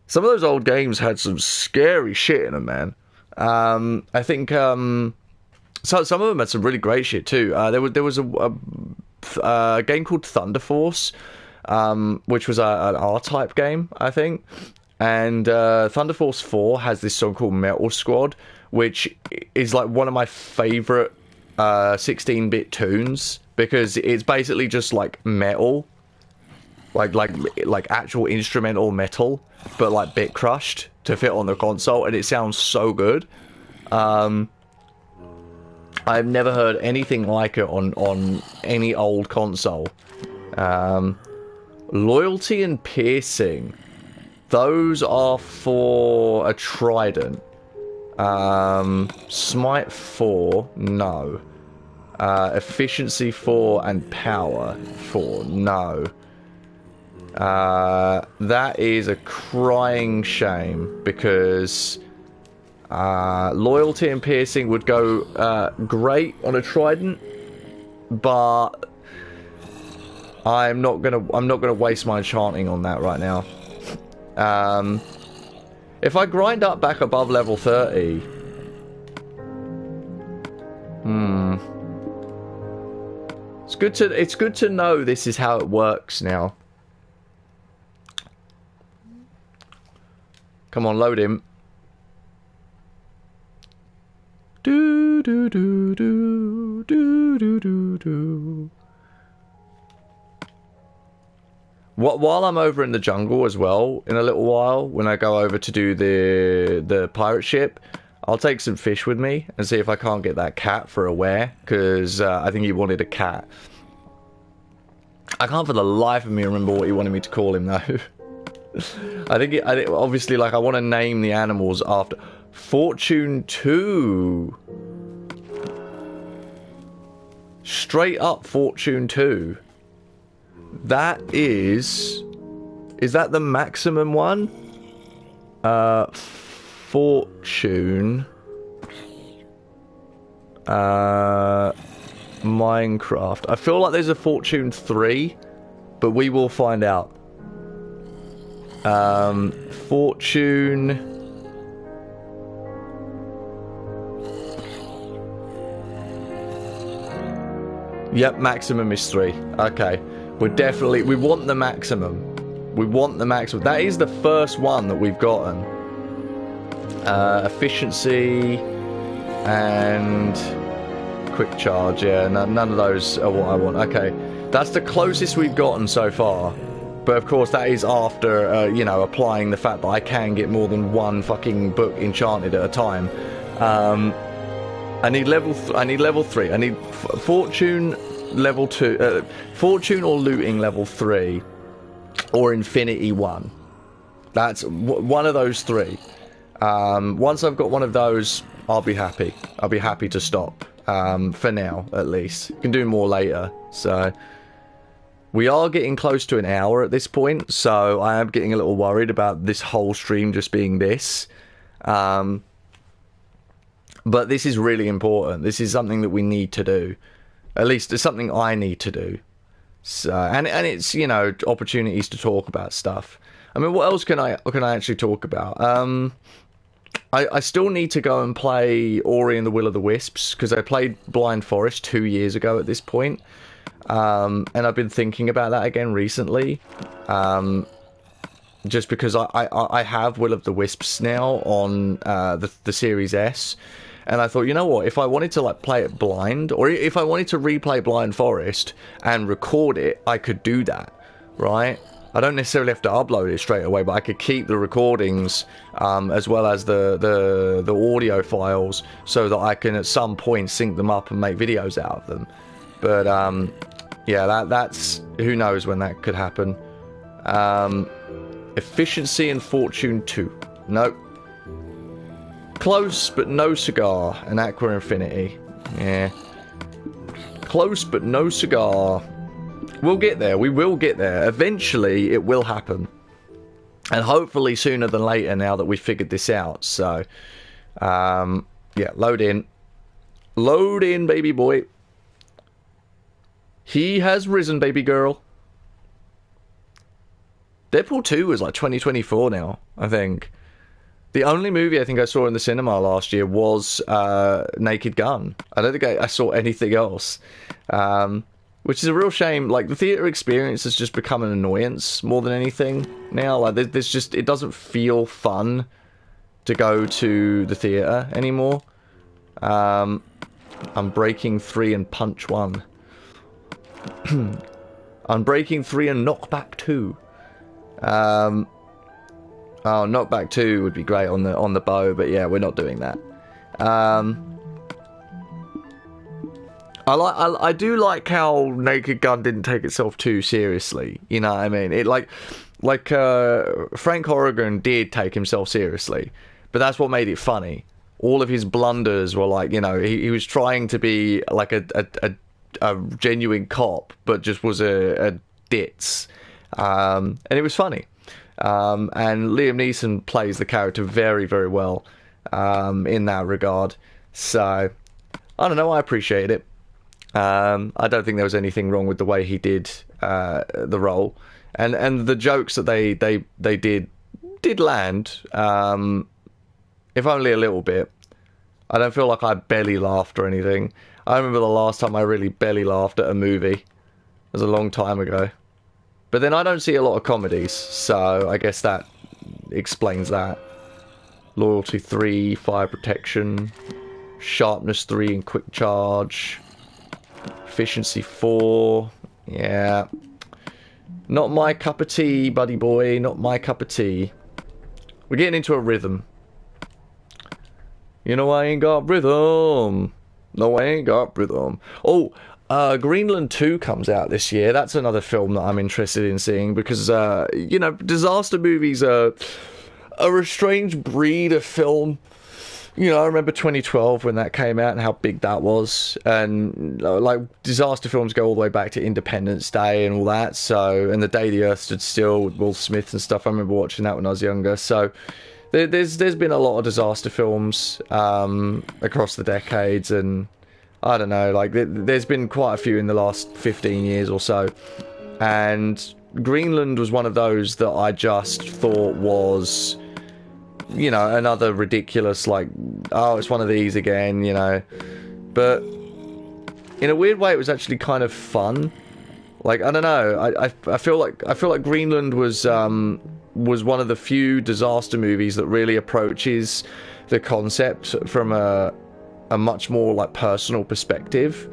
Some of those old games had some scary shit in them, man. I think so some of them had some really great shit too. There was a game called Thunder Force, which was an R-type game, I think. And Thunder Force 4 has this song called Metal Squad, which is like one of my favorite 16-bit tunes, because it's basically just like metal, like actual instrumental metal, but like bit crushed to fit on the console, and it sounds so good. I've never heard anything like it on any old console. Loyalty and piercing, those are for a trident. Smite 4, no. Efficiency 4 and power 4, no. That is a crying shame, because loyalty and piercing would go great on a trident, but I'm not gonna waste my enchanting on that right now. If I grind up back above level 30, it's good to know this is how it works now. Come on, load him. Do do do do do do do do. While I'm over in the jungle as well, in a little while, when I go over to do the pirate ship, I'll take some fish with me and see if I can't get that cat for a wear, because I think he wanted a cat. I can't for the life of me remember what he wanted me to call him though. I think obviously, like, I want to name the animals after Fortune 2. Straight up Fortune 2. That is that the maximum one? Fortune. Minecraft. I feel like there's a Fortune 3, but we will find out. Fortune. Yep, maximum is 3. Okay. We want the maximum. We want the maximum. That is the first one that we've gotten. Efficiency and quick charge. Yeah, none of those are what I want. Okay. That's the closest we've gotten so far. But of course, that is after, you know, applying the fact that I can get more than one fucking book enchanted at a time. I need level 3. I need fortune level 2. Fortune or looting level 3. Or infinity 1. That's one of those 3. Once I've got one of those, I'll be happy. I'll be happy to stop. For now, at least. You can do more later, so... We are getting close to an hour at this point, so I am getting a little worried about this whole stream just being this. But this is really important. This is something that we need to do. At least it's something I need to do. So, and it's, you know, opportunities to talk about stuff. I mean, what else can I actually talk about? I still need to go and play Ori and the Will of the Wisps, because I played Blind Forest 2 years ago at this point. And I've been thinking about that again recently. Just because I have Will of the Wisps now on the Series S. And I thought, you know what, if I wanted to like play it blind, or if I wanted to replay Blind Forest and record it, I could do that, right? I don't necessarily have to upload it straight away, but I could keep the recordings as well as the audio files, so that I can at some point sync them up and make videos out of them. But yeah, that's, who knows when that could happen. Efficiency and Fortune 2. Nope. Close, but no cigar. And Aqua Infinity. Yeah. Close, but no cigar. We'll get there. We will get there. Eventually, it will happen. And hopefully sooner than later, now that we've figured this out. So, yeah, load in. Load in, baby boy. He has risen, baby girl. Deadpool 2 was like 2024 now, I think. The only movie I think I saw in the cinema last year was Naked Gun. I don't think I saw anything else. Which is a real shame. Like, the theatre experience has just become an annoyance more than anything now. Like, there's just, it doesn't feel fun to go to the theatre anymore. I'm breaking 3 and punch 1. I'm breaking 3 and knockback 2. Oh, knockback 2 would be great on the bow, but yeah, we're not doing that. I do like how Naked Gun didn't take itself too seriously. You know what I mean? It like Frank Horrigan did take himself seriously, but that's what made it funny. All of his blunders were like, you know, he was trying to be like a genuine cop, but just was a ditz, and it was funny. And Liam Neeson plays the character very, very well in that regard. So, I don't know, I appreciate it. I don't think there was anything wrong with the way he did the role. And the jokes that they did land, if only a little bit. I don't feel like I belly laughed or anything. I remember the last time I really belly laughed at a movie. It was a long time ago. But then I don't see a lot of comedies, so I guess that explains that. Loyalty 3, Fire Protection, Sharpness 3 and Quick Charge, Efficiency 4, yeah. Not my cup of tea, buddy boy, not my cup of tea. We're getting into a rhythm. You know I ain't got rhythm. No, I ain't got rhythm. Oh, Greenland 2 comes out this year. That's another film that I'm interested in seeing because, you know, disaster movies are a strange breed of film. You know, I remember 2012 when that came out and how big that was. And, like, disaster films go all the way back to Independence Day and all that. So, and The Day the Earth Stood Still with Will Smith and stuff. I remember watching that when I was younger. So, there's been a lot of disaster films across the decades, and I don't know, like, there's been quite a few in the last 15 years or so, and Greenland was one of those that I just thought was, you know, another ridiculous, like, oh, it's one of these again, you know, but in a weird way it was actually kind of fun. Like, I don't know, I feel like Greenland was one of the few disaster movies that really approaches the concept from a much more like personal perspective.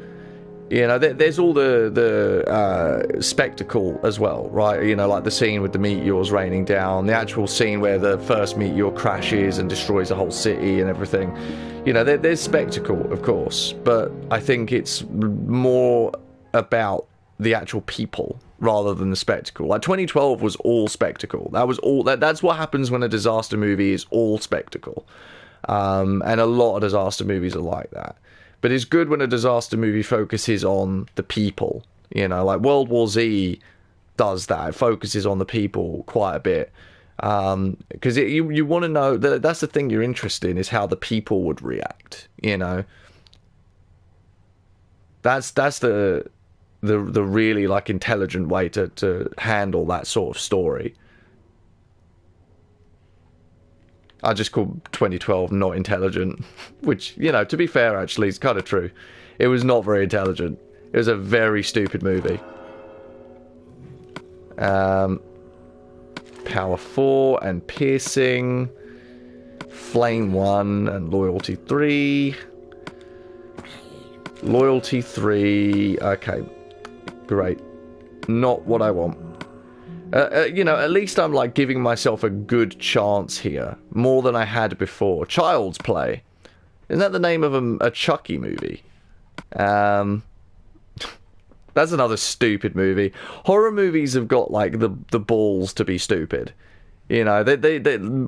You know, there's all the spectacle as well, right? You know, like the scene with the meteors raining down, the actual scene where the first meteor crashes and destroys a whole city and everything. You know, there's spectacle, of course, but I think it's more about the actual people rather than the spectacle. Like 2012 was all spectacle. That was all. That's what happens when a disaster movie is all spectacle. And a lot of disaster movies are like that. But it's good when a disaster movie focuses on the people. You know, like World War Z does that. It focuses on the people quite a bit. Because you want to know that's the thing you're interested in, is how the people would react. You know, that's the really like intelligent way to handle that sort of story. I just call 2012 not intelligent, which, you know, to be fair, actually, is kind of true. It was not very intelligent. It was a very stupid movie. Power 4 and Piercing, Flame 1 and Loyalty 3. Loyalty 3, okay, great. Not what I want. You know, at least I'm like giving myself a good chance here, more than I had before. Child's Play. Isn't that the name of a Chucky movie? That's another stupid movie. Horror movies have got like the balls to be stupid. You know,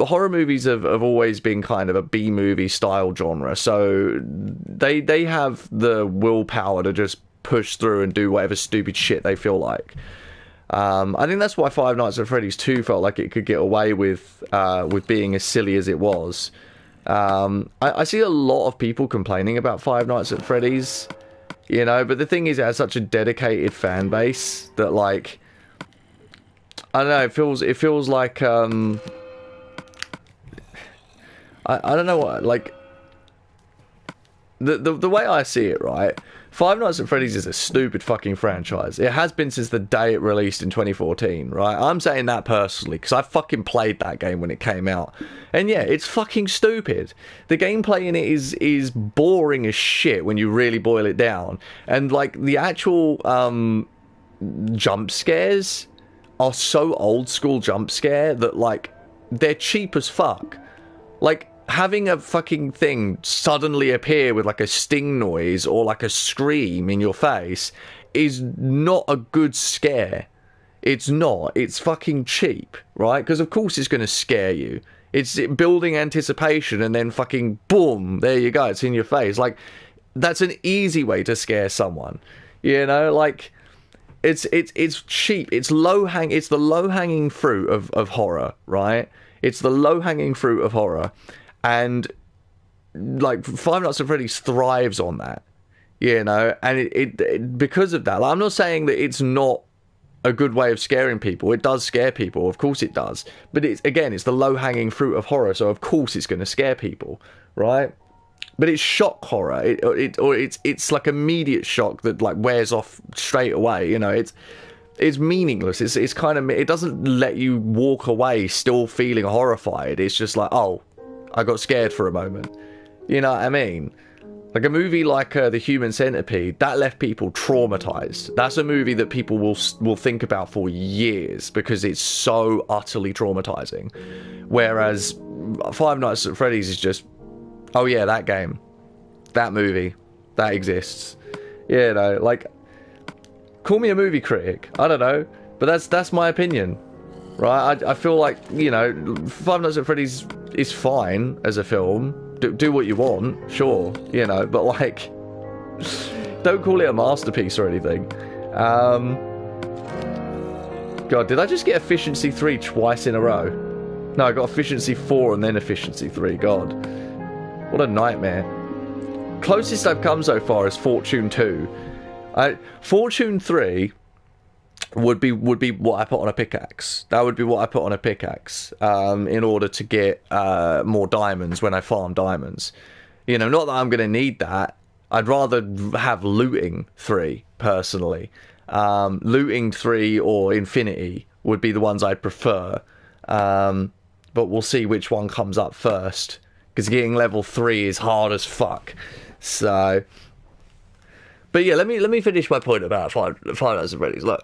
horror movies have always been kind of a B-movie style genre, so they have the willpower to just push through and do whatever stupid shit they feel like. I think that's why Five Nights at Freddy's 2 felt like it could get away with being as silly as it was. I see a lot of people complaining about Five Nights at Freddy's, you know, but the thing is, it has such a dedicated fan base that, like, I don't know, it feels like, I don't know what, like, the way I see it, right? Five Nights at Freddy's is a stupid fucking franchise. It has been since the day it released in 2014, right? I'm saying that personally, because I fucking played that game when it came out. And yeah, it's fucking stupid. The gameplay in it is boring as shit when you really boil it down. And, like, the actual jump scares are so old school jump scare that, like, they're cheap as fuck. Like, having a fucking thing suddenly appear with like a sting noise or like a scream in your face is not a good scare. It's not. It's fucking cheap, right? Because of course it's going to scare you. It's building anticipation and then fucking boom, there you go, it's in your face. Like, that's an easy way to scare someone. You know, like, it's cheap. It's the low-hanging fruit of horror, right? It's the low-hanging fruit of horror. And, like, Five Nights at Freddy's thrives on that, you know, and it because of that, like, I'm not saying that it's not a good way of scaring people. It does scare people, of course it does, but it's the low-hanging fruit of horror, so of course it's going to scare people, right? But it's shock horror, it's like immediate shock that, like, wears off straight away, you know, it's meaningless. It's kind of, it doesn't let you walk away still feeling horrified. It's just like, oh, I got scared for a moment. You know what I mean? Like a movie like The Human Centipede, that left people traumatized. That's a movie that people will think about for years because it's so utterly traumatizing. Whereas Five Nights at Freddy's is just, oh yeah, that game, that movie, that exists. You know, like, call me a movie critic, I don't know, but that's my opinion. Right, I feel like, you know, Five Nights at Freddy's is fine as a film. Do what you want, sure, you know, but, like, don't call it a masterpiece or anything. God, did I just get Efficiency 3 twice in a row? No, I got Efficiency 4 and then Efficiency 3, God. What a nightmare. Closest I've come so far is Fortune 2. Fortune 3... would be what I put on a pickaxe. That would be what I put on a pickaxe in order to get more diamonds when I farm diamonds. You know, not that I'm going to need that. I'd rather have Looting 3, personally. Looting 3 or Infinity would be the ones I'd prefer. But we'll see which one comes up first. Because getting level 3 is hard as fuck. So... But yeah, let me finish my point about Five Nights at Freddy's. Look,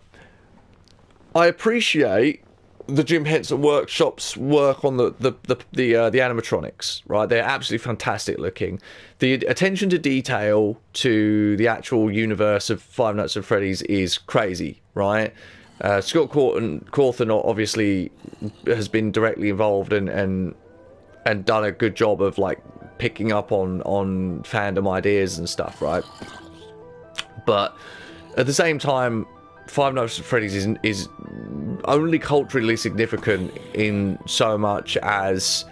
I appreciate the Jim Henson Workshop's work on the animatronics, right? They're absolutely fantastic looking. The attention to detail to the actual universe of Five Nights at Freddy's is crazy, right? Scott Cawthon obviously has been directly involved and done a good job of, like, picking up on fandom ideas and stuff, right? But at the same time, Five Nights at Freddy's is only culturally significant in so much as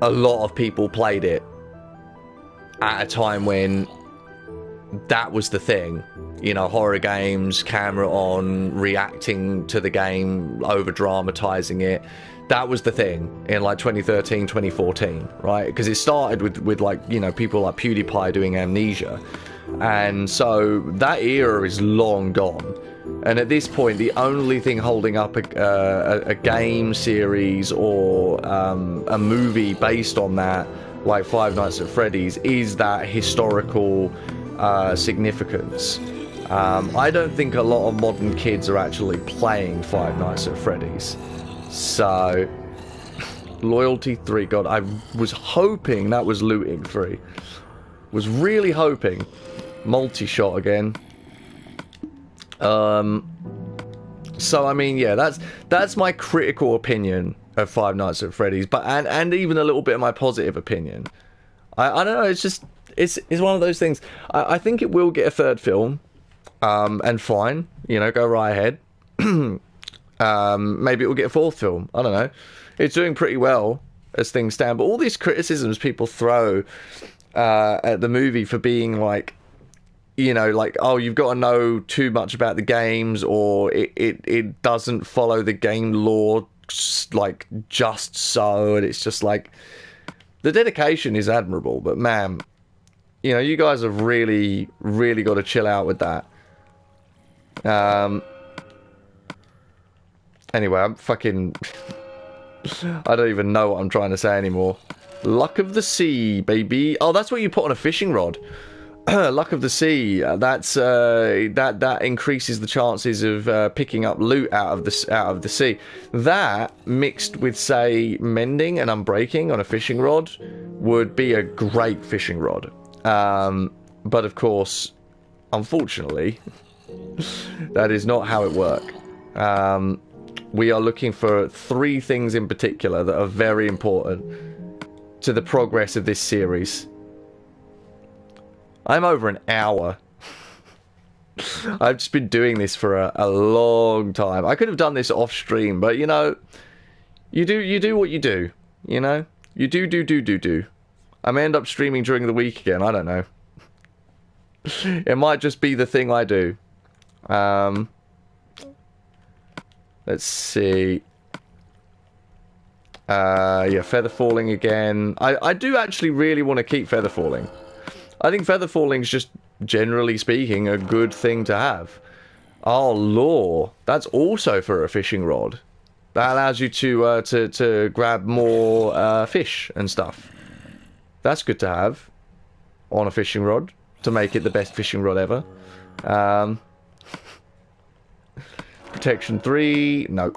a lot of people played it at a time when that was the thing. You know, horror games, camera on, reacting to the game, over dramatizing it. That was the thing in like 2013, 2014, right? Because it started with like, you know, people like PewDiePie doing Amnesia. And so that era is long gone. And at this point, the only thing holding up a game series or a movie based on that, like Five Nights at Freddy's, is that historical significance. I don't think a lot of modern kids are actually playing Five Nights at Freddy's. So, Loyalty 3, God, I was hoping that was Looting 3. Was really hoping. Multi-shot again. So, I mean, yeah, that's my critical opinion of Five Nights at Freddy's, but and even a little bit of my positive opinion. I don't know, it's just, it's one of those things. I think it will get a third film, and fine, you know, go right ahead. Maybe it will get a fourth film. I don't know. It's doing pretty well as things stand. But all these criticisms people throw at the movie for being like, you know, like, oh, you've got to know too much about the games, or it doesn't follow the game lore, like, just so. And it's just like, the dedication is admirable. But man, you know, you guys have really, really got to chill out with that. Anyway, I'm fucking... I don't even know what I'm trying to say anymore. Luck of the sea, baby. Oh, that's what you put on a fishing rod. Luck of the sea. That's that increases the chances of picking up loot out of the sea. That mixed with, say, mending and unbreaking on a fishing rod would be a great fishing rod. But of course, unfortunately, that is not how it works. We are looking for 3 things in particular that are very important to the progress of this series. I'm over an hour. I've just been doing this for a long time. I could have done this off stream, but you know, you do what you do, you know? You do. I may end up streaming during the week again, I don't know. It might just be the thing I do. Let's see. Yeah, feather falling again. I do actually really want to keep feather falling. I think feather falling is just, generally speaking, a good thing to have. Oh, lore. That's also for a fishing rod. That allows you to grab more fish and stuff. That's good to have on a fishing rod to make it the best fishing rod ever. Protection 3, no.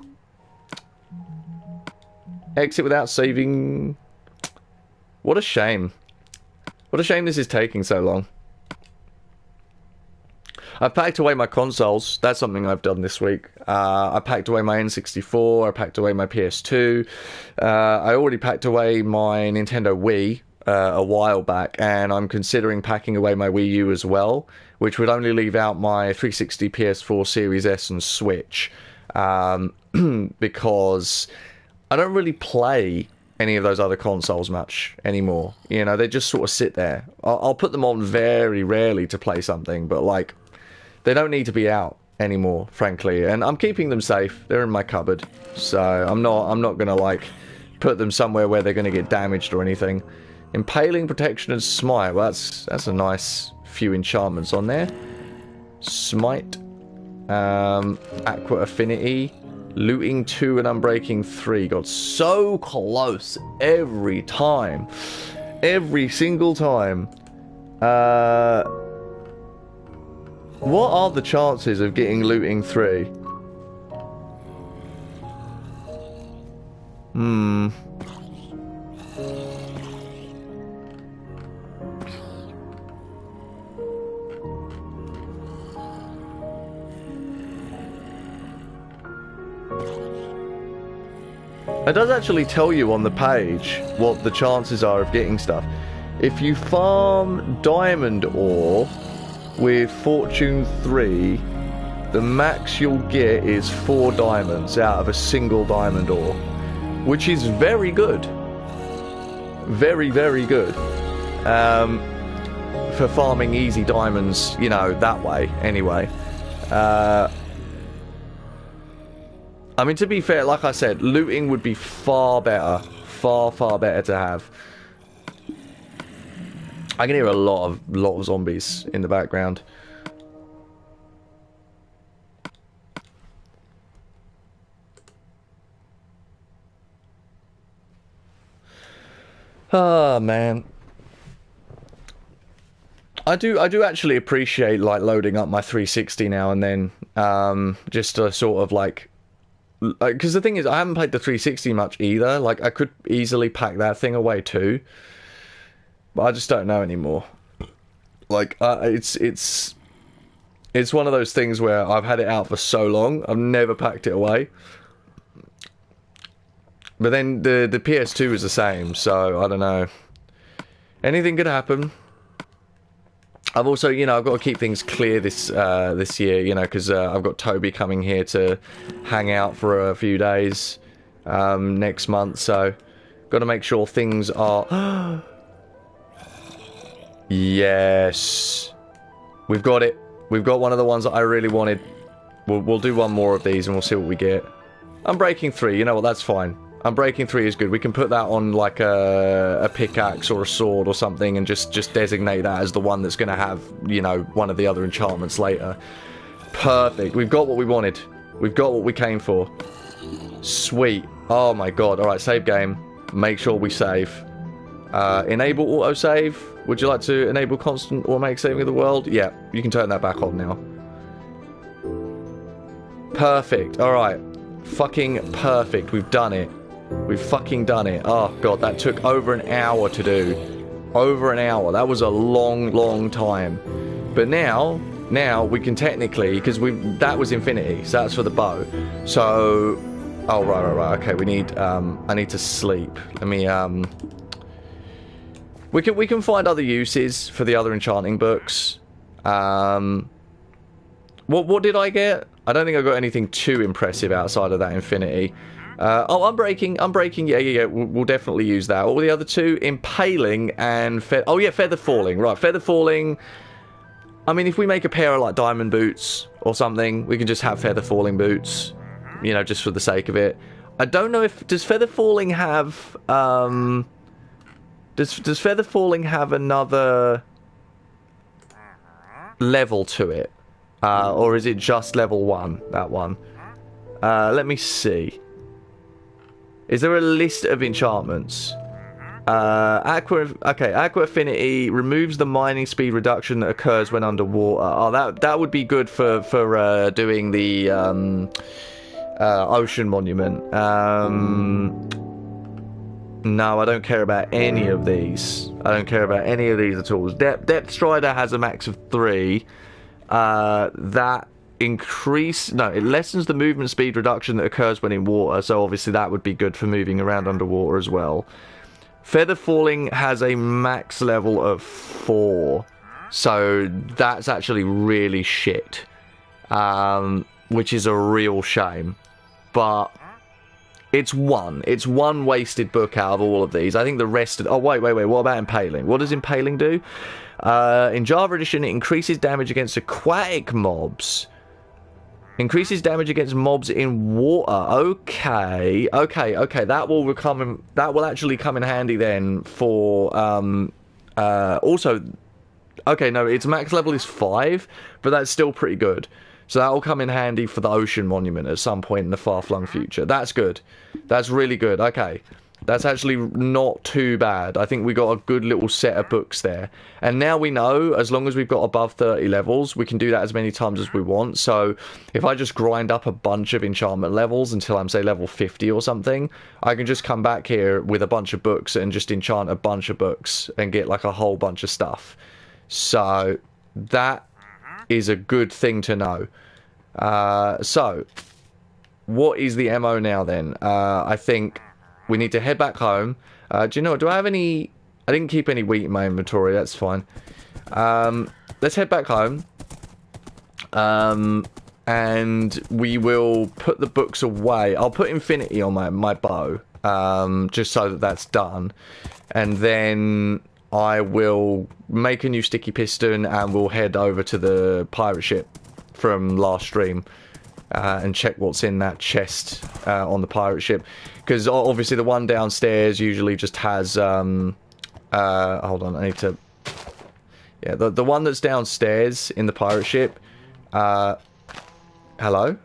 Exit without saving. What a shame. What a shame this is taking so long. I've packed away my consoles. That's something I've done this week. I packed away my N64. I packed away my PS2. I already packed away my Nintendo Wii a while back, and I'm considering packing away my Wii U as well, which would only leave out my 360, PS4, Series S, and Switch, because I don't really play any of those other consoles much anymore. You know, they just sort of sit there. I'll put them on very rarely to play something, but like, they don't need to be out anymore, frankly. And I'm keeping them safe. They're in my cupboard, so I'm not gonna like put them somewhere where they're gonna get damaged or anything. Impaling, protection, and smite. Well, that's a nice few enchantments on there. Smite, Aqua Affinity, Looting 2, and Unbreaking 3. Got so close every time. Every single time. What are the chances of getting Looting 3? It does actually tell you on the page what the chances are of getting stuff. If you farm diamond ore with Fortune 3 the max you'll get is 4 diamonds out of a single diamond ore, which is very good. Very, very good. For farming easy diamonds, you know, that way, anyway. I mean, to be fair, like I said, looting would be far better. Far, far better to have. I can hear a lot of zombies in the background. Oh, man. I do actually appreciate, like, loading up my 360 now and then, just to sort of, like, because the thing is, I haven't played the 360 much either. Like, I could easily pack that thing away too, but I just don't know anymore. Like, it's one of those things where I've had it out for so long, I've never packed it away. But then the PS2 is the same, so I don't know. Anything could happen. I've also, you know, I've got to keep things clear this year, you know, because I've got Toby coming here to hang out for a few days next month, so got to make sure things are... Yes. We've got it. We've got one of the ones that I really wanted. We'll do one more of these and we'll see what we get. Unbreaking 3, you know what, that's fine. Unbreaking 3 is good. We can put that on like a pickaxe or a sword or something and just designate that as the one that's going to have, you know, one of the other enchantments later. Perfect. We've got what we wanted. We've got what we came for. Sweet. Oh my god. Alright, save game. Make sure we save. Enable autosave. Would you like to enable constant automatic saving of the world? Yeah, you can turn that back on now. Perfect. Alright. Fucking perfect. We've done it. We've fucking done it. Oh god, that took over an hour to do. Over an hour. That was a long time. But now we can technically, because that was infinity, so that's for the bow. So, oh right. Okay, we need. I need to sleep. Let me. We can find other uses for the other enchanting books. What did I get? I don't think I got anything too impressive outside of that infinity. Oh, unbreaking, yeah, we'll definitely use that. What were the other two? Impaling and oh yeah, feather falling. Right, feather falling. I mean, if we make a pair of like diamond boots or something, we can just have feather falling boots, you know, just for the sake of it. I don't know if does feather falling have does feather falling have another level to it, or is it just level 1? That one. Let me see. Is there a list of enchantments? Aqua Affinity removes the mining speed reduction that occurs when underwater. Oh, that would be good for doing the ocean monument. No, I don't care about any of these. I don't care about any of these at all. Depth Strider has a max of 3. That it lessens the movement speed reduction that occurs when in water, so obviously that would be good for moving around underwater as well. Feather falling has a max level of 4, so that's actually really shit, which is a real shame, but it's one wasted book out of all of these. I think the rest of... Oh, wait, what about Impaling? What does Impaling do? In Java Edition, it increases damage against aquatic mobs. Increases damage against mobs in water. Okay. That will actually come in handy then for also. Okay, no, its max level is 5, but that's still pretty good. So that will come in handy for the ocean monument at some point in the far-flung future. That's good. That's really good. Okay. That's actually not too bad. I think we got a good little set of books there. And now we know, as long as we've got above 30 levels, we can do that as many times as we want. So if I just grind up a bunch of enchantment levels until I'm, say, level 50 or something, I can just come back here with a bunch of books and just enchant a bunch of books and get, like, a whole bunch of stuff. So that is a good thing to know. So what is the MO now, then? I think... we need to head back home. Do you know what? Do I have any... I didn't keep any wheat in my inventory. That's fine. Let's head back home. and we will put the books away. I'll put infinity on my bow, just so that that's done. And then I will make a new sticky piston, and we'll head over to the pirate ship from last stream. And check what's in that chest on the pirate ship, because obviously the one downstairs usually just has hold on, I need to, yeah, the one that's downstairs in the pirate ship, hello,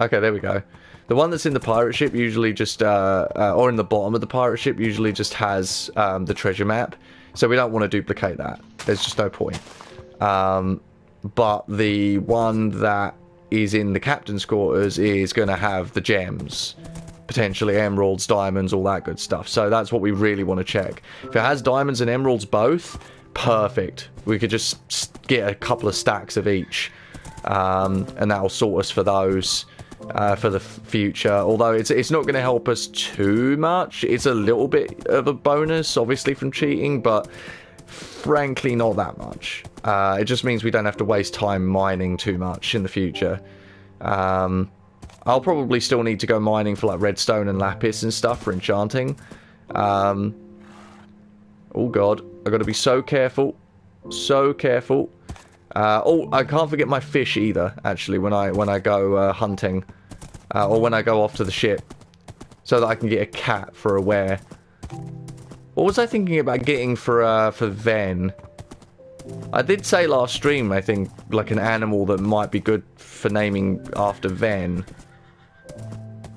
okay, there we go. The one that's in the pirate ship usually just or in the bottom of the pirate ship usually just has the treasure map, so we don't want to duplicate that. There's just no point. But the one that is in the captain's quarters is going to have the gems. Potentially emeralds, diamonds, all that good stuff. So that's what we really want to check. If it has diamonds and emeralds both, perfect. We could just get a couple of stacks of each. And that'll sort us for those for the future. Although it's not going to help us too much. It's a little bit of a bonus, obviously, from cheating, but frankly not that much. It just means we don't have to waste time mining too much in the future. I'll probably still need to go mining for like redstone and lapis and stuff for enchanting. Oh god, I've got to be so careful. So careful. Oh, I can't forget my fish either, actually, when I go hunting. Or when I go off to the ship. So that I can get a cat for a wear. What was I thinking about getting for Ven? I did say last stream, I think, like an animal that might be good for naming after Ven.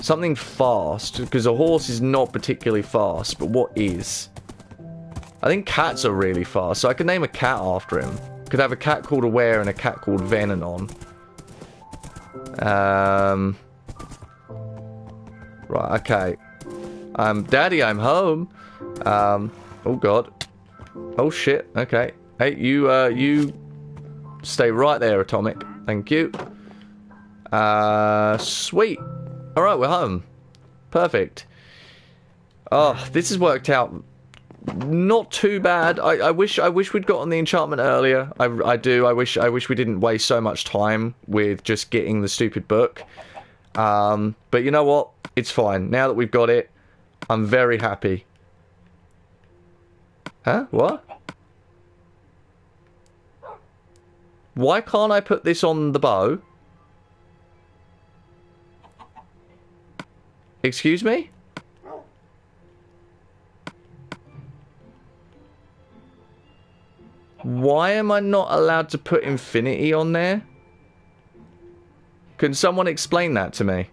Something fast, because a horse is not particularly fast, but what is? I think cats are really fast, so I could name a cat after him. Could have a cat called Aware and a cat called Venanon. Right, okay. Daddy, I'm home. Oh god. Oh shit, okay. Hey, you stay right there, Atomic. Thank you. Sweet. Alright, we're home. Perfect. Oh, this has worked out not too bad. I wish we'd gotten the enchantment earlier. I do. I wish we didn't waste so much time with just getting the stupid book. But you know what? It's fine. Now that we've got it, I'm very happy. Huh? What? Why can't I put this on the bow? Excuse me? Why am I not allowed to put infinity on there? Can someone explain that to me?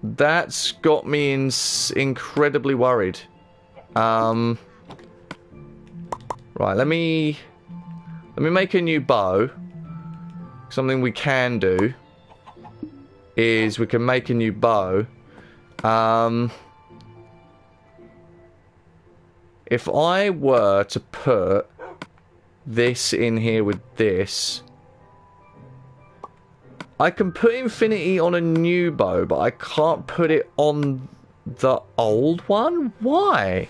That's got me incredibly worried. Right, let me make a new bow. Something we can do is we can make a new bow. If I were to put this in here with this, I can put infinity on a new bow, but I can't put it on the old one? Why?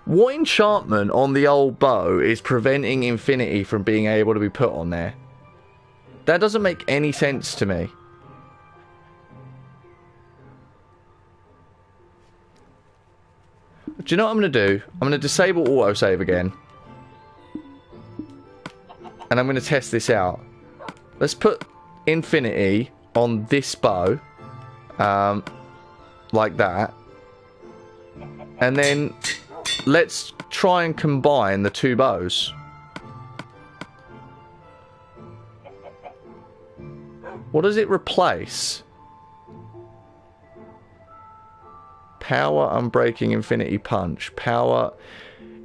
What enchantment on the old bow is preventing infinity from being able to be put on there? That doesn't make any sense to me. Do you know what I'm going to do? I'm going to disable autosave again. And I'm going to test this out. Let's put infinity on this bow. Like that. And then let's try and combine the two bows. What does it replace? Power, unbreaking, infinity punch. Power.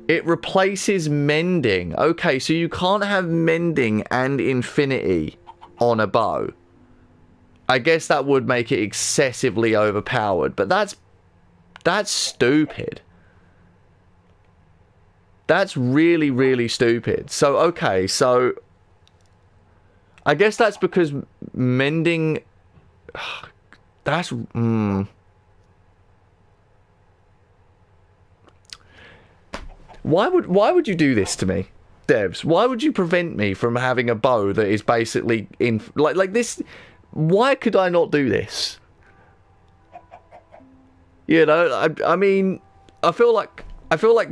It replaces mending. Okay, so you can't have mending and infinity on a bow. I guess that would make it excessively overpowered, but that's stupid. That's really, really stupid. So, okay, so I guess that's because mending... That's... Why would you do this to me, devs? Why would you prevent me from having a bow that is basically in... Like this... Why could I not do this? You know, I mean... I feel like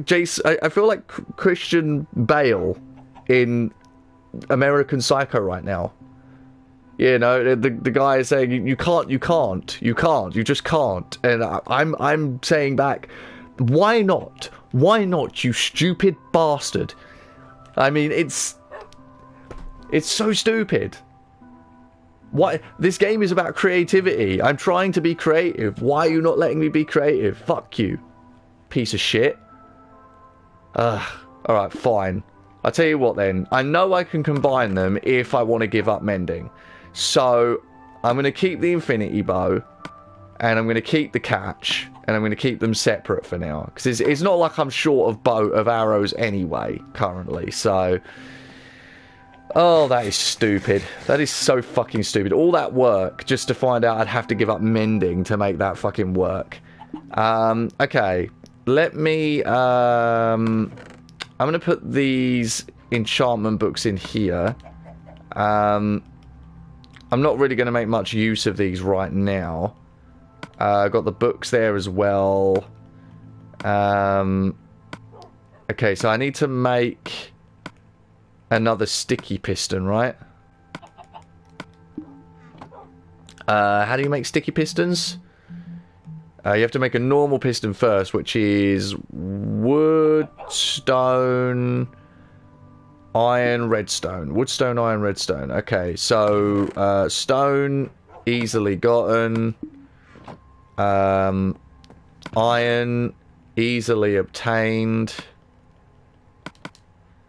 Jason... I feel like Christian Bale in American Psycho right now. You know, the guy is saying you just can't, and I'm saying back, why not? Why not, you stupid bastard? I mean, it's so stupid. Why? This game is about creativity. I'm trying to be creative. Why are you not letting me be creative? Fuck you, piece of shit. Alright, fine. I'll tell you what then. I know I can combine them if I want to give up mending. So, I'm going to keep the infinity bow, and I'm going to keep the catch, and I'm going to keep them separate for now. Because it's not like I'm short of arrows anyway, currently, so... Oh, that is stupid. That is so fucking stupid. All that work just to find out I'd have to give up mending to make that fucking work. Okay. Let me, I'm going to put these enchantment books in here. I'm not really going to make much use of these right now. I've got the books there as well. Okay, so I need to make another sticky piston, right? How do you make sticky pistons? You have to make a normal piston first, which is wood, stone, iron, redstone. Wood, stone, iron, redstone. Okay, so stone, easily gotten. Iron, easily obtained.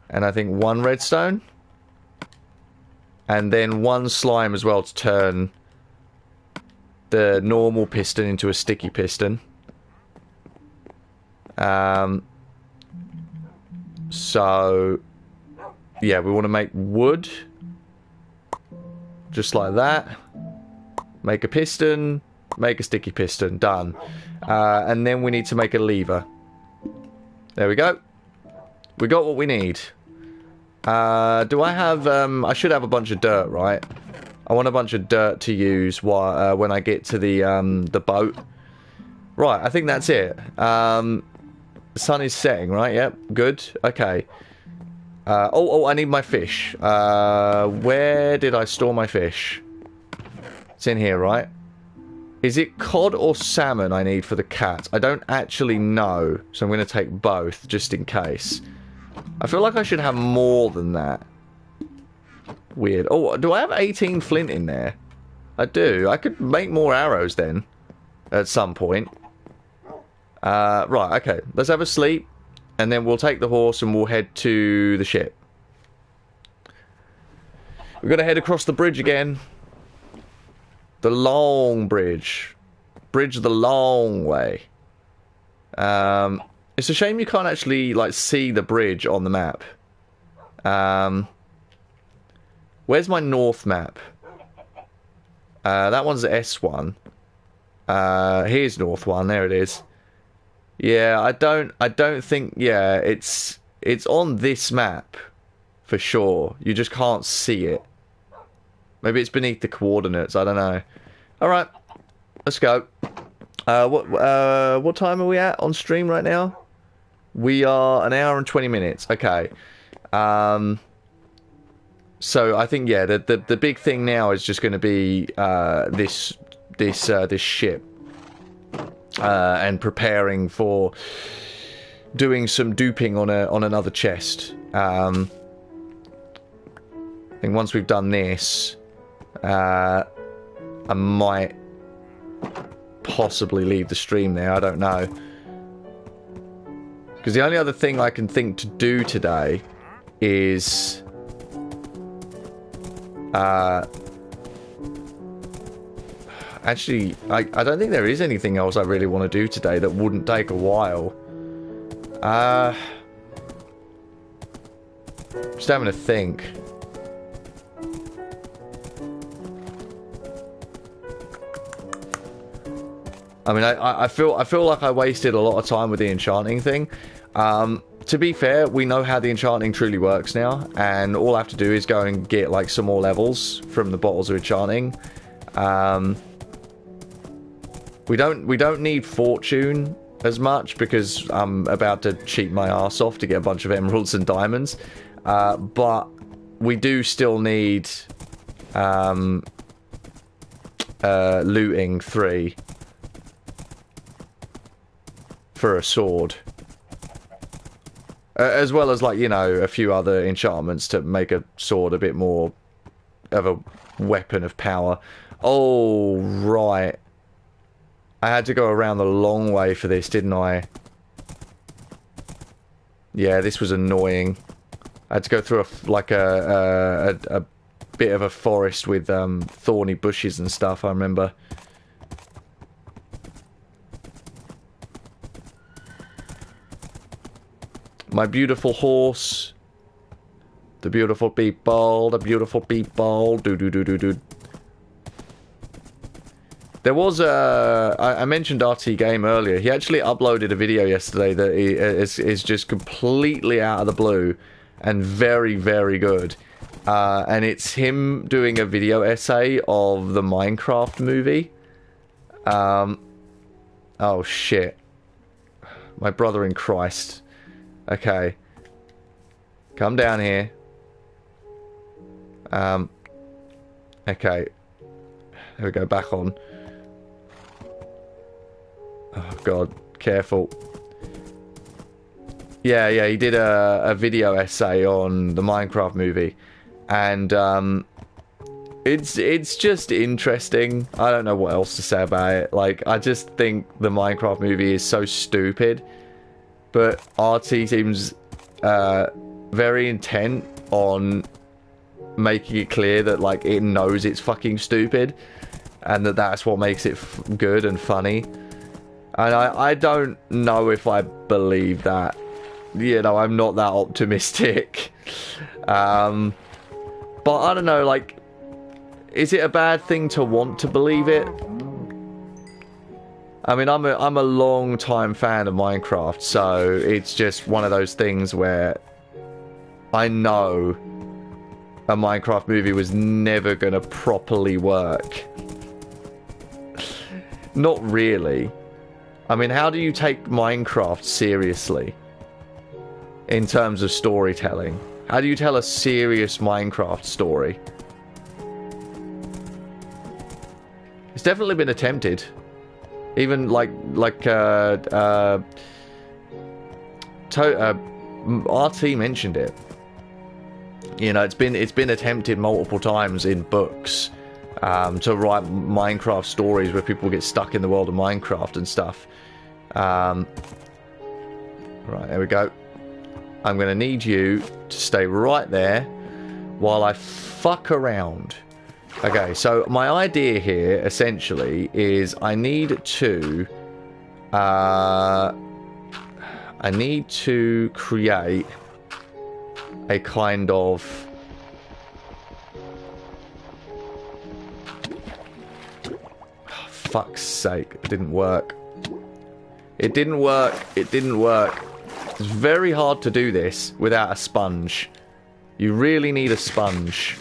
And I think one redstone. And then one slime as well to turn the normal piston into a sticky piston. So, yeah, we want to make wood. Just like that. Make a piston. Make a sticky piston. Done. And then we need to make a lever. There we go. We got what we need. Do I have... I should have a bunch of dirt, right? I want a bunch of dirt to use while, when I get to the boat. Right, I think that's it. The sun is setting, right? Yep, good. Okay. Oh, I need my fish. Where did I store my fish? It's in here, right? Is it cod or salmon I need for the cat? I don't actually know, so I'm going to take both, just in case. I feel like I should have more than that. Weird. Oh, do I have 18 flint in there? I do. I could make more arrows then. At some point. Right, okay. Let's have a sleep. And then we'll take the horse and we'll head to the ship. We've got to head across the bridge again. The long bridge. Bridge the long way. It's a shame you can't actually, like, see the bridge on the map. Where's my north map? That one's the S1. Here's north one. There it is. Yeah, I don't think... Yeah, it's on this map. For sure. You just can't see it. Maybe it's beneath the coordinates. I don't know. Alright. Let's go. What time are we at on stream right now? We are an hour and 20 minutes. Okay. So I think, yeah, the big thing now is just going to be this ship. And preparing for doing some duping on another chest. I think once we've done this, I might possibly leave the stream there. I don't know. Because the only other thing I can think to do today is... actually, I don't think there is anything else I really want to do today that wouldn't take a while. Just having a think. I mean, I feel like I wasted a lot of time with the enchanting thing. To be fair, we know how the enchanting truly works now, and all I have to do is go and get like some more levels from the bottles of enchanting. We don't need fortune as much because I'm about to cheat my ass off to get a bunch of emeralds and diamonds. But we do still need looting 3 for a sword. As well as, like, you know, a few other enchantments to make a sword a bit more of a weapon of power. Oh, right. I had to go around the long way for this, didn't I? Yeah, this was annoying. I had to go through a bit of a forest with thorny bushes and stuff, I remember. My beautiful horse. The beautiful people. The beautiful people. Do. There was I mentioned RT Game earlier. He actually uploaded a video yesterday that is just completely out of the blue and very, very good. And it's him doing a video essay of the Minecraft movie. Oh, shit. My brother in Christ. Okay. Come down here. Okay. There we go, back on. Oh, God. Careful. Yeah, he did a video essay on the Minecraft movie. And, it's just interesting. I don't know what else to say about it. Like, I just think the Minecraft movie is so stupid. But RT seems very intent on making it clear that, like, it knows it's fucking stupid. And that's what makes it good and funny. And I don't know if I believe that. You know, I'm not that optimistic. But I don't know, like, is it a bad thing to want to believe it? I mean, I'm a long time fan of Minecraft, so it's just one of those things where I know a Minecraft movie was never going to properly work. Not really. I mean, how do you take Minecraft seriously in terms of storytelling? How do you tell a serious Minecraft story? It's definitely been attempted. Even RT mentioned it. You know, it's been attempted multiple times in books to write Minecraft stories where people get stuck in the world of Minecraft and stuff. Right, there we go. I'm going to need you to stay right there while I fuck around. Okay, so my idea here, essentially, is I need to create a kind of... Oh, fuck's sake, it didn't work. It didn't work. It didn't work. It's very hard to do this without a sponge. You really need a sponge.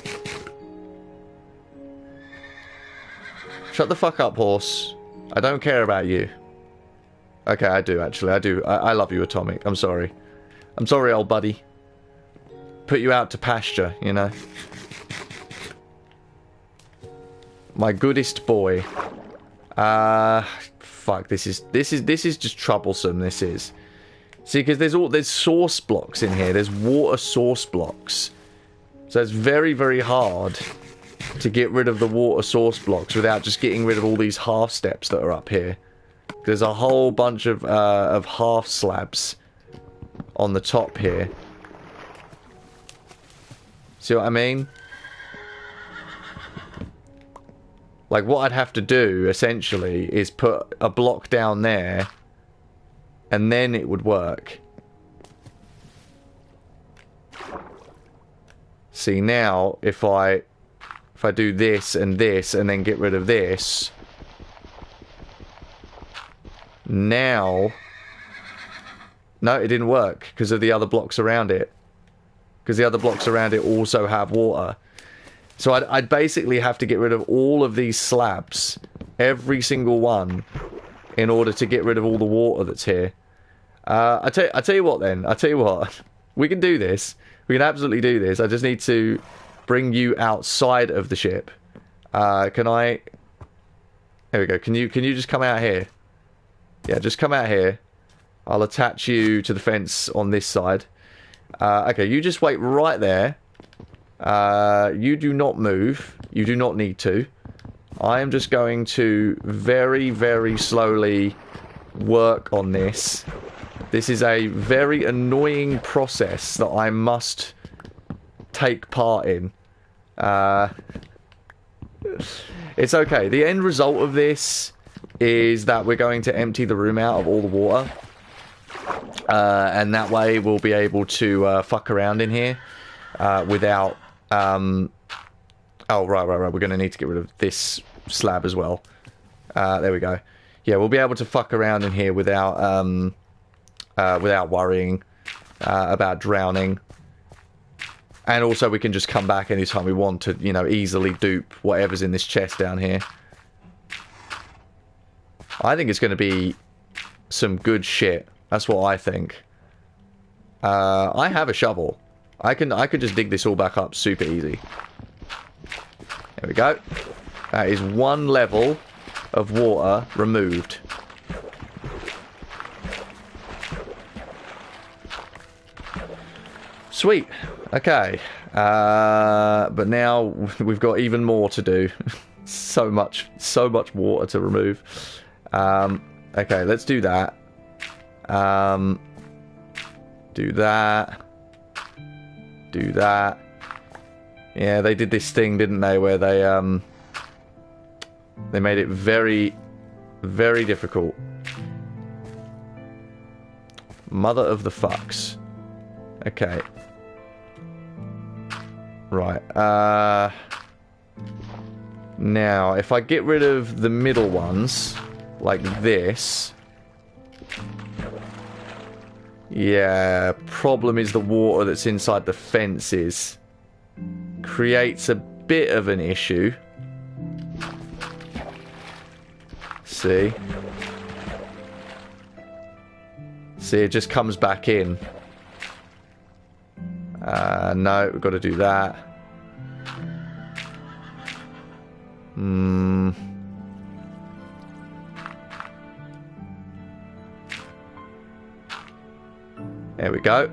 Shut the fuck up, horse. I don't care about you. Okay, I do, actually. I do. I love you, Atomic. I'm sorry. I'm sorry, old buddy. Put you out to pasture, you know. My goodest boy. Fuck, this is just troublesome, this is. See, because there's source blocks in here. There's water source blocks. So it's very, very hard to get rid of the water source blocks without just getting rid of all these half steps that are up here. There's a whole bunch of half slabs on the top here. See what I mean? Like, what I'd have to do, essentially, is put a block down there, and then it would work. See, now, if I do this, and then get rid of this... Now... No, it didn't work because of the other blocks around it. Because the other blocks around it also have water. So I'd basically have to get rid of all of these slabs. Every single one. In order to get rid of all the water that's here. I tell you what then. I tell you what. We can do this. We can absolutely do this. I just need to bring you outside of the ship. Can I... There we go. Can you just come out here? Yeah, just come out here. I'll attach you to the fence on this side. Okay, you just wait right there. You do not move. You do not need to. I am just going to very, very slowly work on this. This is a very annoying process that I must take part in. It's okay. The end result of this is that we're going to empty the room out of all the water. And that way we'll be able to fuck around in here without... Oh, right. We're going to need to get rid of this slab as well. There we go. Yeah, we'll be able to fuck around in here without without worrying about drowning. And also we can just come back anytime we want to, you know, easily dupe whatever's in this chest down here. I think it's going to be some good shit. That's what I think. I have a shovel. I could just dig this all back up super easy. There we go. That is one level of water removed. Sweet. Okay. But now we've got even more to do. so much water to remove. Okay, let's do that. Do that. Do that. Yeah, they did this thing, didn't they, where they made it very, very difficult. Mother of the fucks. Okay. Right, now, if I get rid of the middle ones, like this... Yeah, problem is the water that's inside the fences creates a bit of an issue. See? See, it just comes back in. No, we've got to do that. There we go.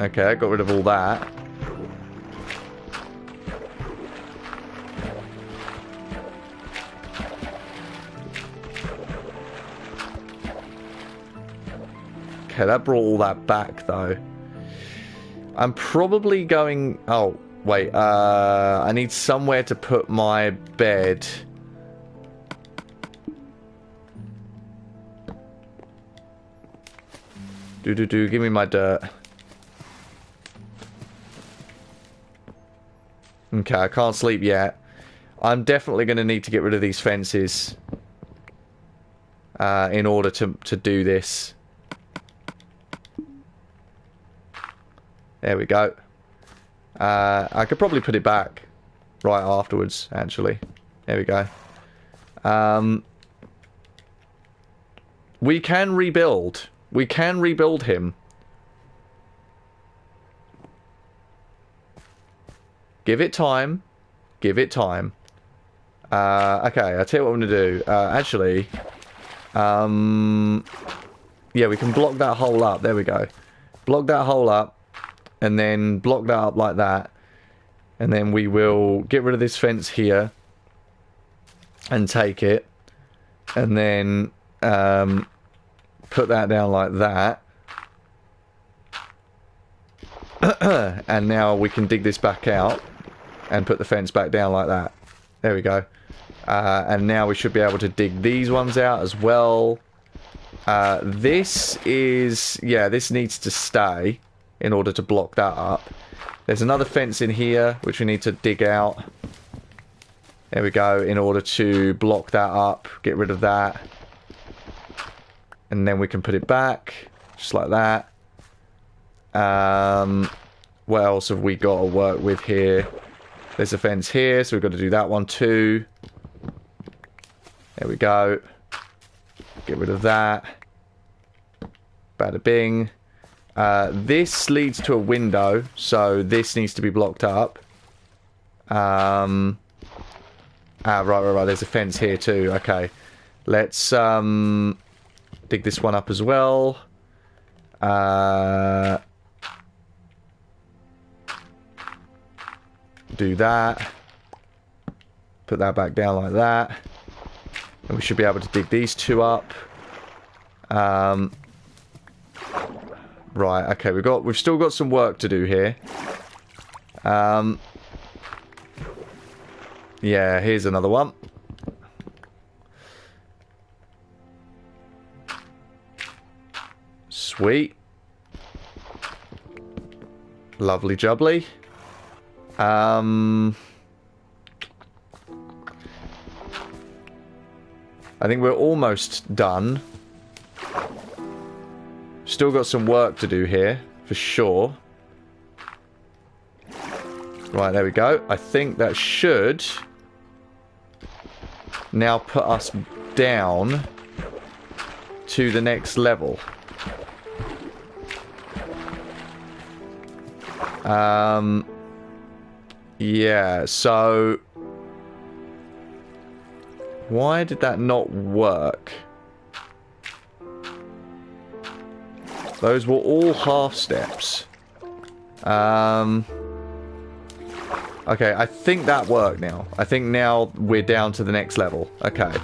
Okay, I got rid of all that. Okay, that brought all that back, though. I'm probably going... Oh, wait. I need somewhere to put my bed. Give me my dirt. Okay, I can't sleep yet. I'm definitely going to need to get rid of these fences. In order to do this. There we go. I could probably put it back right afterwards, actually. There we go. We can rebuild. We can rebuild him. Give it time. Give it time. Okay, I'll tell you what I'm going to do. Actually, yeah, we can block that hole up. There we go. Block that hole up. And then block that up like that. And then we will get rid of this fence here. And take it. And then put that down like that. And now we can dig this back out. And put the fence back down like that. There we go. And now we should be able to dig these ones out as well. This is... Yeah, this needs to stay. In order to block that up. There's another fence in here, which we need to dig out. There we go, in order to block that up. Get rid of that. And then we can put it back, just like that. What else have we got to work with here? There's a fence here, so we've got to do that one too. There we go. Get rid of that. Bada bing. This leads to a window, so this needs to be blocked up. Right. There's a fence here too. Okay. Let's dig this one up as well. Do that. Put that back down like that. And we should be able to dig these two up. Right, okay, we've still got some work to do here. Yeah, here's another one. Sweet. Lovely jubbly. I think we're almost done. Still got some work to do here, for sure. Right, there we go. I think that should now put us down to the next level. Yeah, so why did that not work? Those were all half steps. Okay, I think that worked now. I think now we're down to the next level. Okay.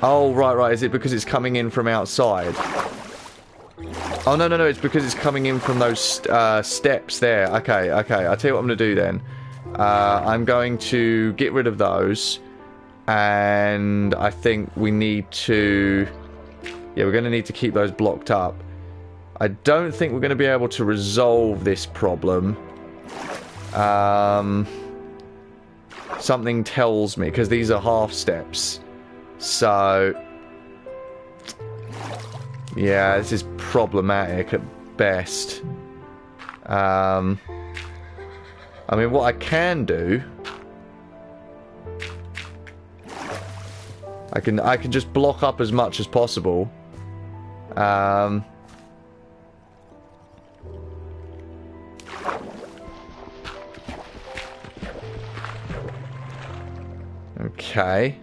Oh, right. Is it because it's coming in from outside? Oh, no. It's because it's coming in from those steps there. Okay. I'll tell you what I'm going to do then. I'm going to get rid of those. And I think we need to... Yeah, we're going to need to keep those blocked up. I don't think we're going to be able to resolve this problem. Something tells me, because these are half steps. So... Yeah, this is problematic at best. I mean, what I can do... I can just block up as much as possible. Okay.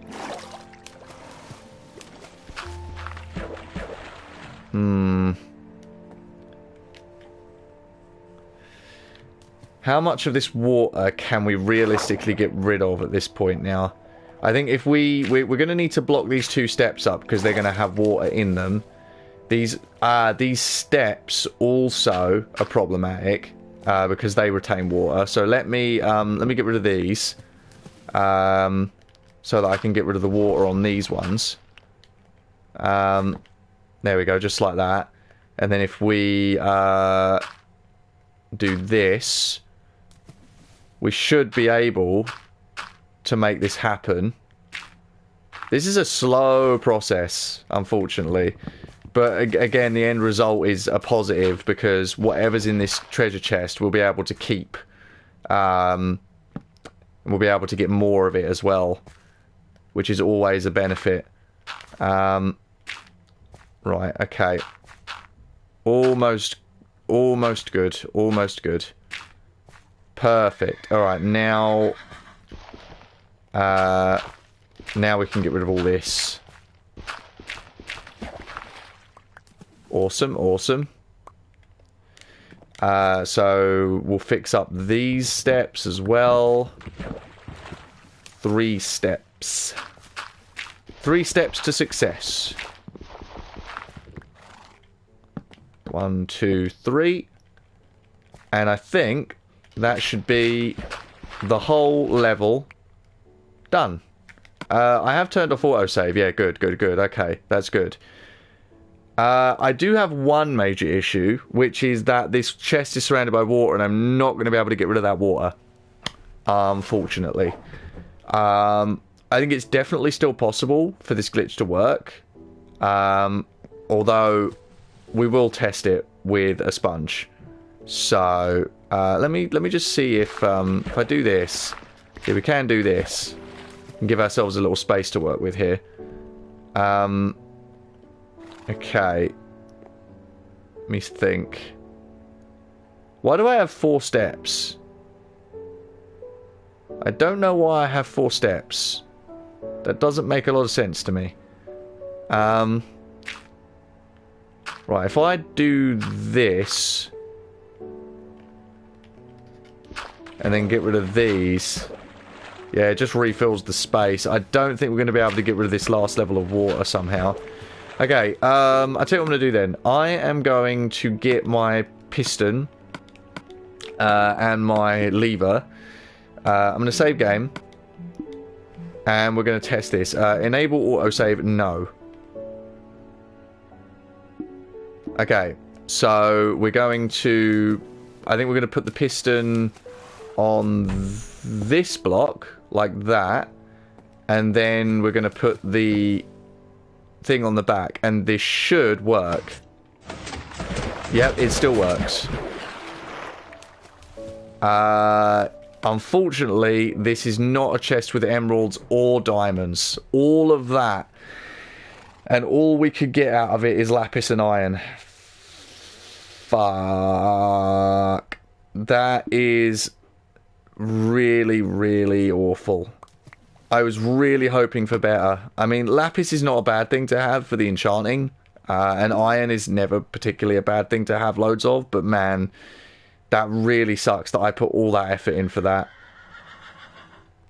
How much of this water can we realistically get rid of at this point now? I think if we're going to need to block these two steps up because they're going to have water in them. These steps also are problematic because they retain water. So let me get rid of these so that I can get rid of the water on these ones. There we go, just like that. And then if we do this, we should be able to make this happen. This is a slow process, unfortunately. But again, the end result is a positive because whatever's in this treasure chest we'll be able to keep. We'll be able to get more of it as well, which is always a benefit. Right, okay. Almost good. Almost good. Perfect. Alright, now... now we can get rid of all this. Awesome. So we'll fix up these steps as well. 3 steps. 3 steps to success. 1, 2, 3. And I think that should be the whole level done. I have turned off autosave. Yeah, good. Okay, that's good. I do have one major issue, which is that this chest is surrounded by water, and I'm not going to be able to get rid of that water. Unfortunately. I think it's definitely still possible for this glitch to work. Although we will test it with a sponge. So let me just see if I do this. Yeah, we can do this and give ourselves a little space to work with here. Okay. Let me think. Why do I have 4 steps? I don't know why I have 4 steps. That doesn't make a lot of sense to me. Right, if I do this and then get rid of these, yeah, it just refills the space. I don't think we're going to be able to get rid of this last level of water somehow. Okay, I'll tell you what I'm going to do then. I am going to get my piston and my lever. I'm going to save game. And we're going to test this. Enable autosave, no. Okay, so we're going to... I think we're going to put the piston on this block, like that. And then we're going to put the thing on the back. And this should work. Yep, it still works. Unfortunately, this is not a chest with emeralds or diamonds. All of that. And all we could get out of it is lapis and iron. Fuck. That is really, really awful. I was really hoping for better. I mean, lapis is not a bad thing to have for the enchanting. And iron is never particularly a bad thing to have loads of. But man, that really sucks that I put all that effort in for that.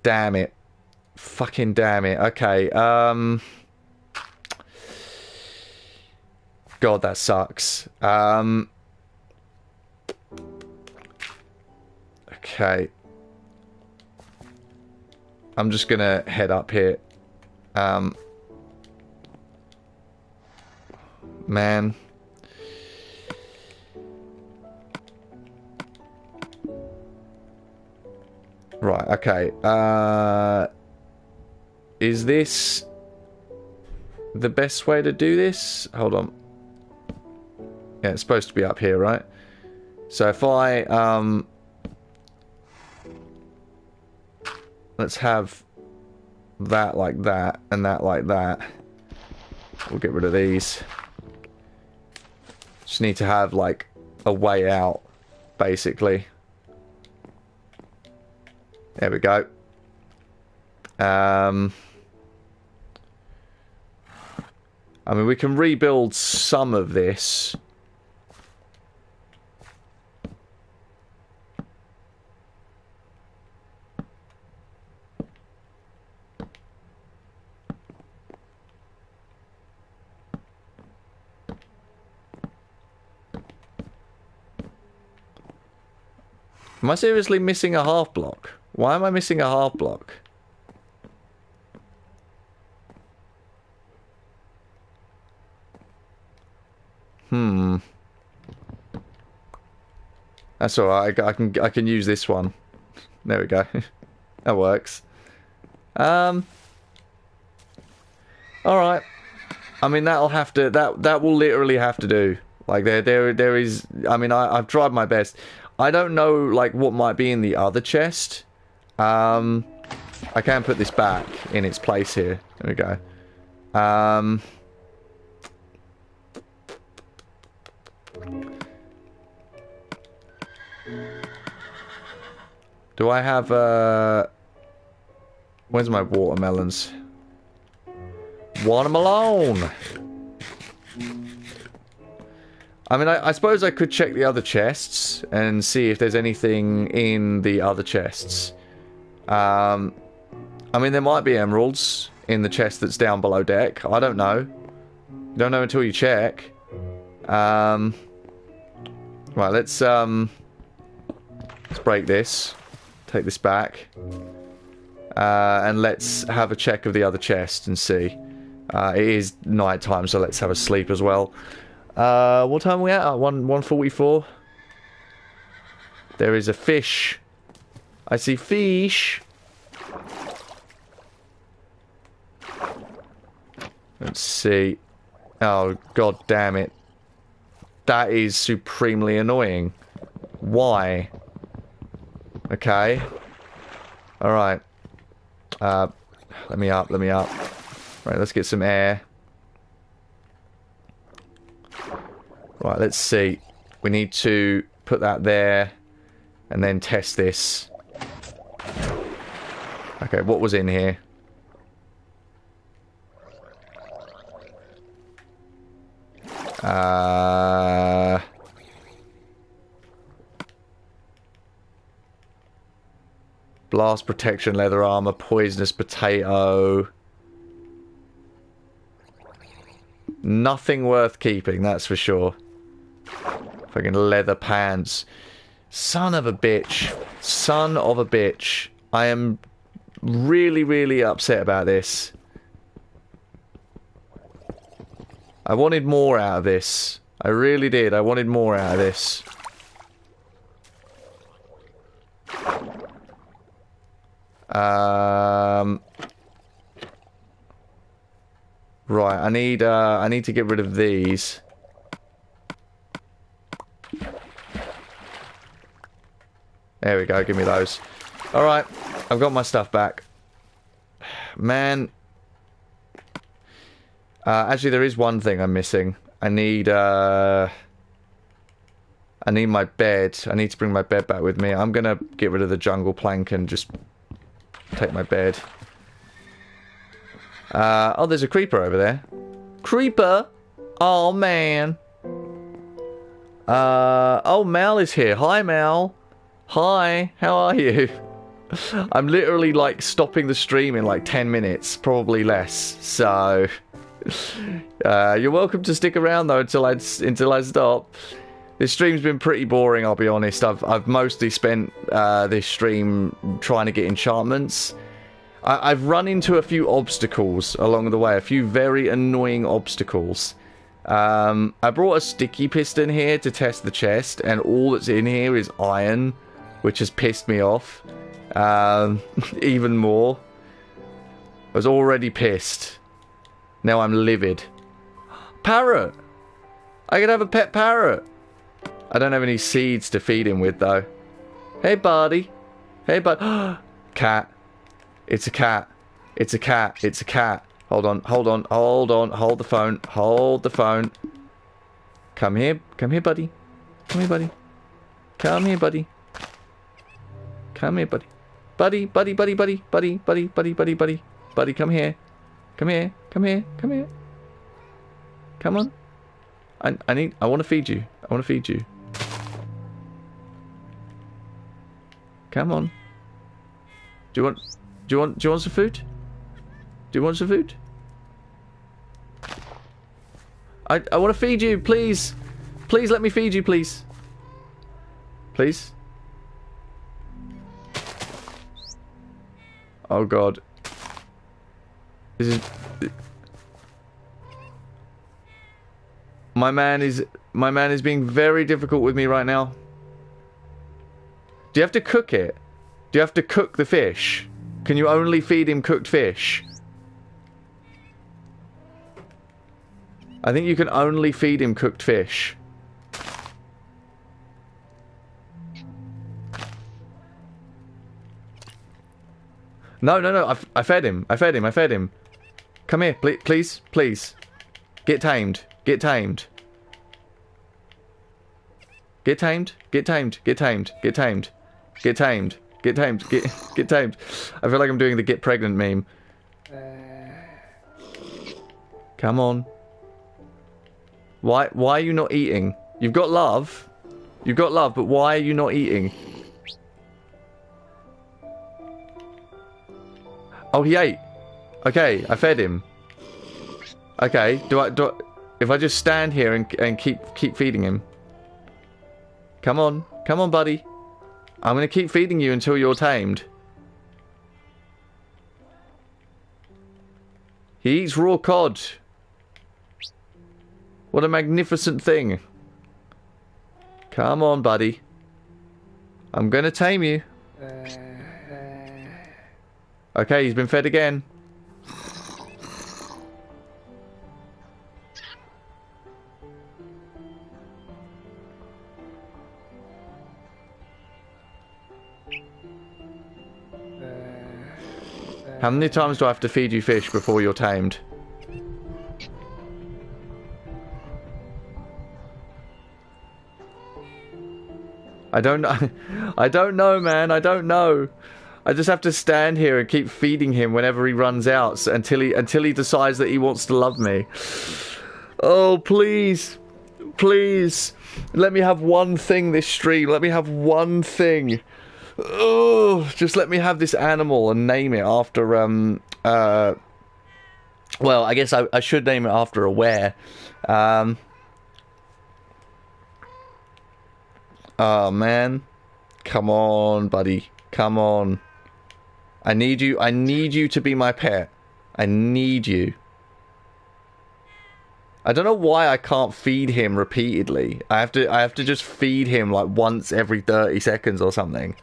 Damn it. Fucking damn it. Okay, God, that sucks. Okay. I'm just gonna head up here. Man. Right, okay. Is this the best way to do this? Hold on. Yeah, it's supposed to be up here, right? So if I, let's have that like that, and that like that. We'll get rid of these. Just need to have, like, a way out, basically. There we go. I mean, we can rebuild some of this. Am I seriously missing a half block? Why am I missing a half block? That's alright. I can use this one. There we go. That works. Alright. I mean, that'll have to... That will literally have to do. Like, there is... I mean, I've tried my best. I don't know, like, what might be in the other chest. I can put this back in its place here. There we go. Do I have, where's my watermelons? Watermelon! I mean, I suppose I could check the other chests and see if there's anything in the other chests. I mean, there might be emeralds in the chest that's down below deck. I don't know. You don't know until you check. Right, let's break this. Take this back. And let's have a check of the other chest and see. It is night time, so let's have a sleep as well. What time are we at? 1:44. There is a fish. I see fish. Let's see. Oh, god damn it. That is supremely annoying. Why? Okay. Alright. Let me up, let me up. Right, let's get some air. Right, let's see. We need to put that there and then test this. Okay, what was in here? Blast protection, leather armor, poisonous potato. Nothing worth keeping, that's for sure. Fucking leather pants. Son of a bitch. Son of a bitch. I am really, really upset about this. I wanted more out of this. I really did. I wanted more out of this. Right, I need to get rid of these. There we go, give me those. Alright, I've got my stuff back. Man. Actually, there is one thing I'm missing. I need my bed. I need to bring my bed back with me. I'm gonna get rid of the jungle plank and just take my bed. Oh, there's a creeper over there. Creeper? Oh, man. Oh, Mal is here. Hi, Mal. Hi, how are you? I'm literally, like, stopping the stream in, like, 10 minutes. Probably less. So, you're welcome to stick around, though, until I stop. This stream's been pretty boring, I'll be honest. I've mostly spent this stream trying to get enchantments. I've run into a few obstacles along the way, a few very annoying obstacles. I brought a sticky piston here to test the chest, and all that's in here is iron, which has pissed me off even more. I was already pissed. Now I'm livid. Parrot! I could have a pet parrot! I don't have any seeds to feed him with, though. Hey, buddy. Hey, bud. Cat. It's a cat. It's a cat. It's a cat. Hold on. Hold on. Hold on. Hold the phone. Hold the phone. Come here. Come here, buddy. Come here, buddy. Come here, buddy. Come here, buddy. Buddy, buddy, buddy, buddy, buddy, buddy, buddy, buddy, buddy. Buddy, come here. Come here. Come here. Come here. Come on. I want to feed you. I want to feed you. Come on. Do you want some food? Do you want some food? I want to feed you, please. Please let me feed you, please. Please. Oh god. This is My man is being very difficult with me right now. Do you have to cook it? Do you have to cook the fish? Can you only feed him cooked fish? I think you can only feed him cooked fish. No, no, no. I fed him. I fed him. I fed him. Come here, please, please. Get tamed. Get tamed. Get tamed. Get tamed. Get tamed. Get tamed. Get tamed. Get tamed. Get tamed. I feel like I'm doing the get pregnant meme. Come on. Why are you not eating? You've got love. You've got love, but why are you not eating? Oh, he ate. Okay, I fed him. Okay, do I if I just stand here and keep feeding him? Come on, buddy. I'm gonna keep feeding you until you're tamed. He eats raw cod. What a magnificent thing. Come on, buddy. I'm gonna tame you. Okay, he's been fed again. How many times do I have to feed you fish before you're tamed? I don't know. I don't know, man. I don't know. I just have to stand here and keep feeding him whenever he runs out until he decides that he wants to love me. Oh, please. Please. Let me have one thing this stream. Let me have one thing. Oh, just let me have this animal and name it after, well, I guess I should name it after a were. Oh, man. Come on, buddy. Come on. I need you to be my pet. I need you. I don't know why I can't feed him repeatedly. I have to just feed him like once every 30 seconds or something.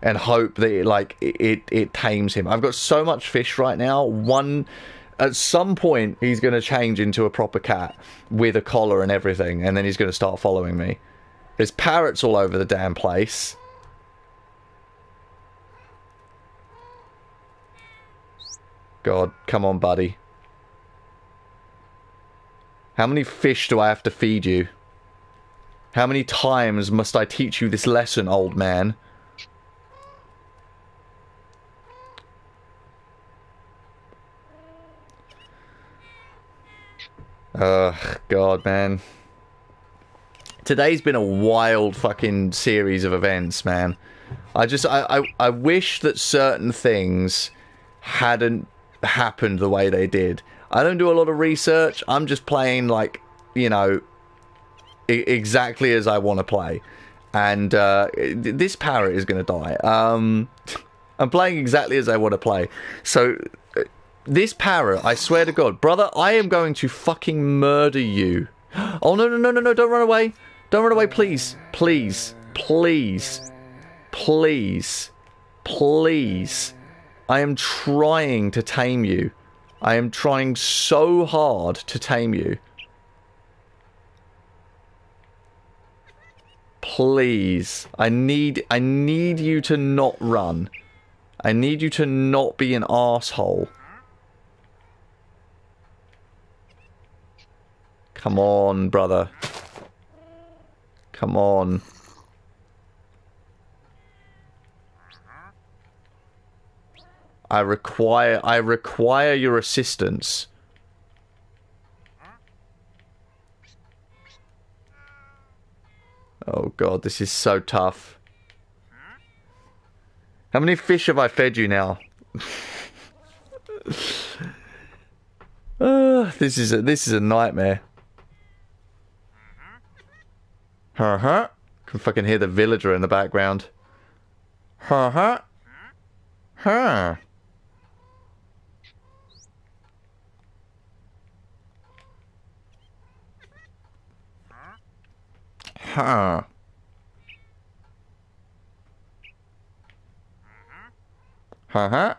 And hope that it tames him. I've got so much fish right now. At some point he's going to change into a proper cat with a collar and everything, and then he's going to start following me. There's parrots all over the damn place. God, come on, buddy. How many fish do I have to feed you? How many times must I teach you this lesson, old man? Ugh, God, man. Today's been a wild fucking series of events, man. I wish that certain things hadn't happened the way they did. I don't do a lot of research. I'm just playing, like, you know, exactly as I want to play. And this parrot is going to die. I'm playing exactly as I want to play. So, this parrot, I swear to God, brother, I am going to fucking murder you. Oh, no, no, no, no, no, don't run away. Don't run away, please. Please. Please. Please. Please. I am trying to tame you. I am trying so hard to tame you. Please. I need you to not run. I need you to not be an arsehole. Come on, brother. Come on. I require your assistance. Oh God, this is so tough. How many fish have I fed you now? This is a nightmare. Huh? Can fucking hear the villager in the background. Huh? Huh? Huh? Huh?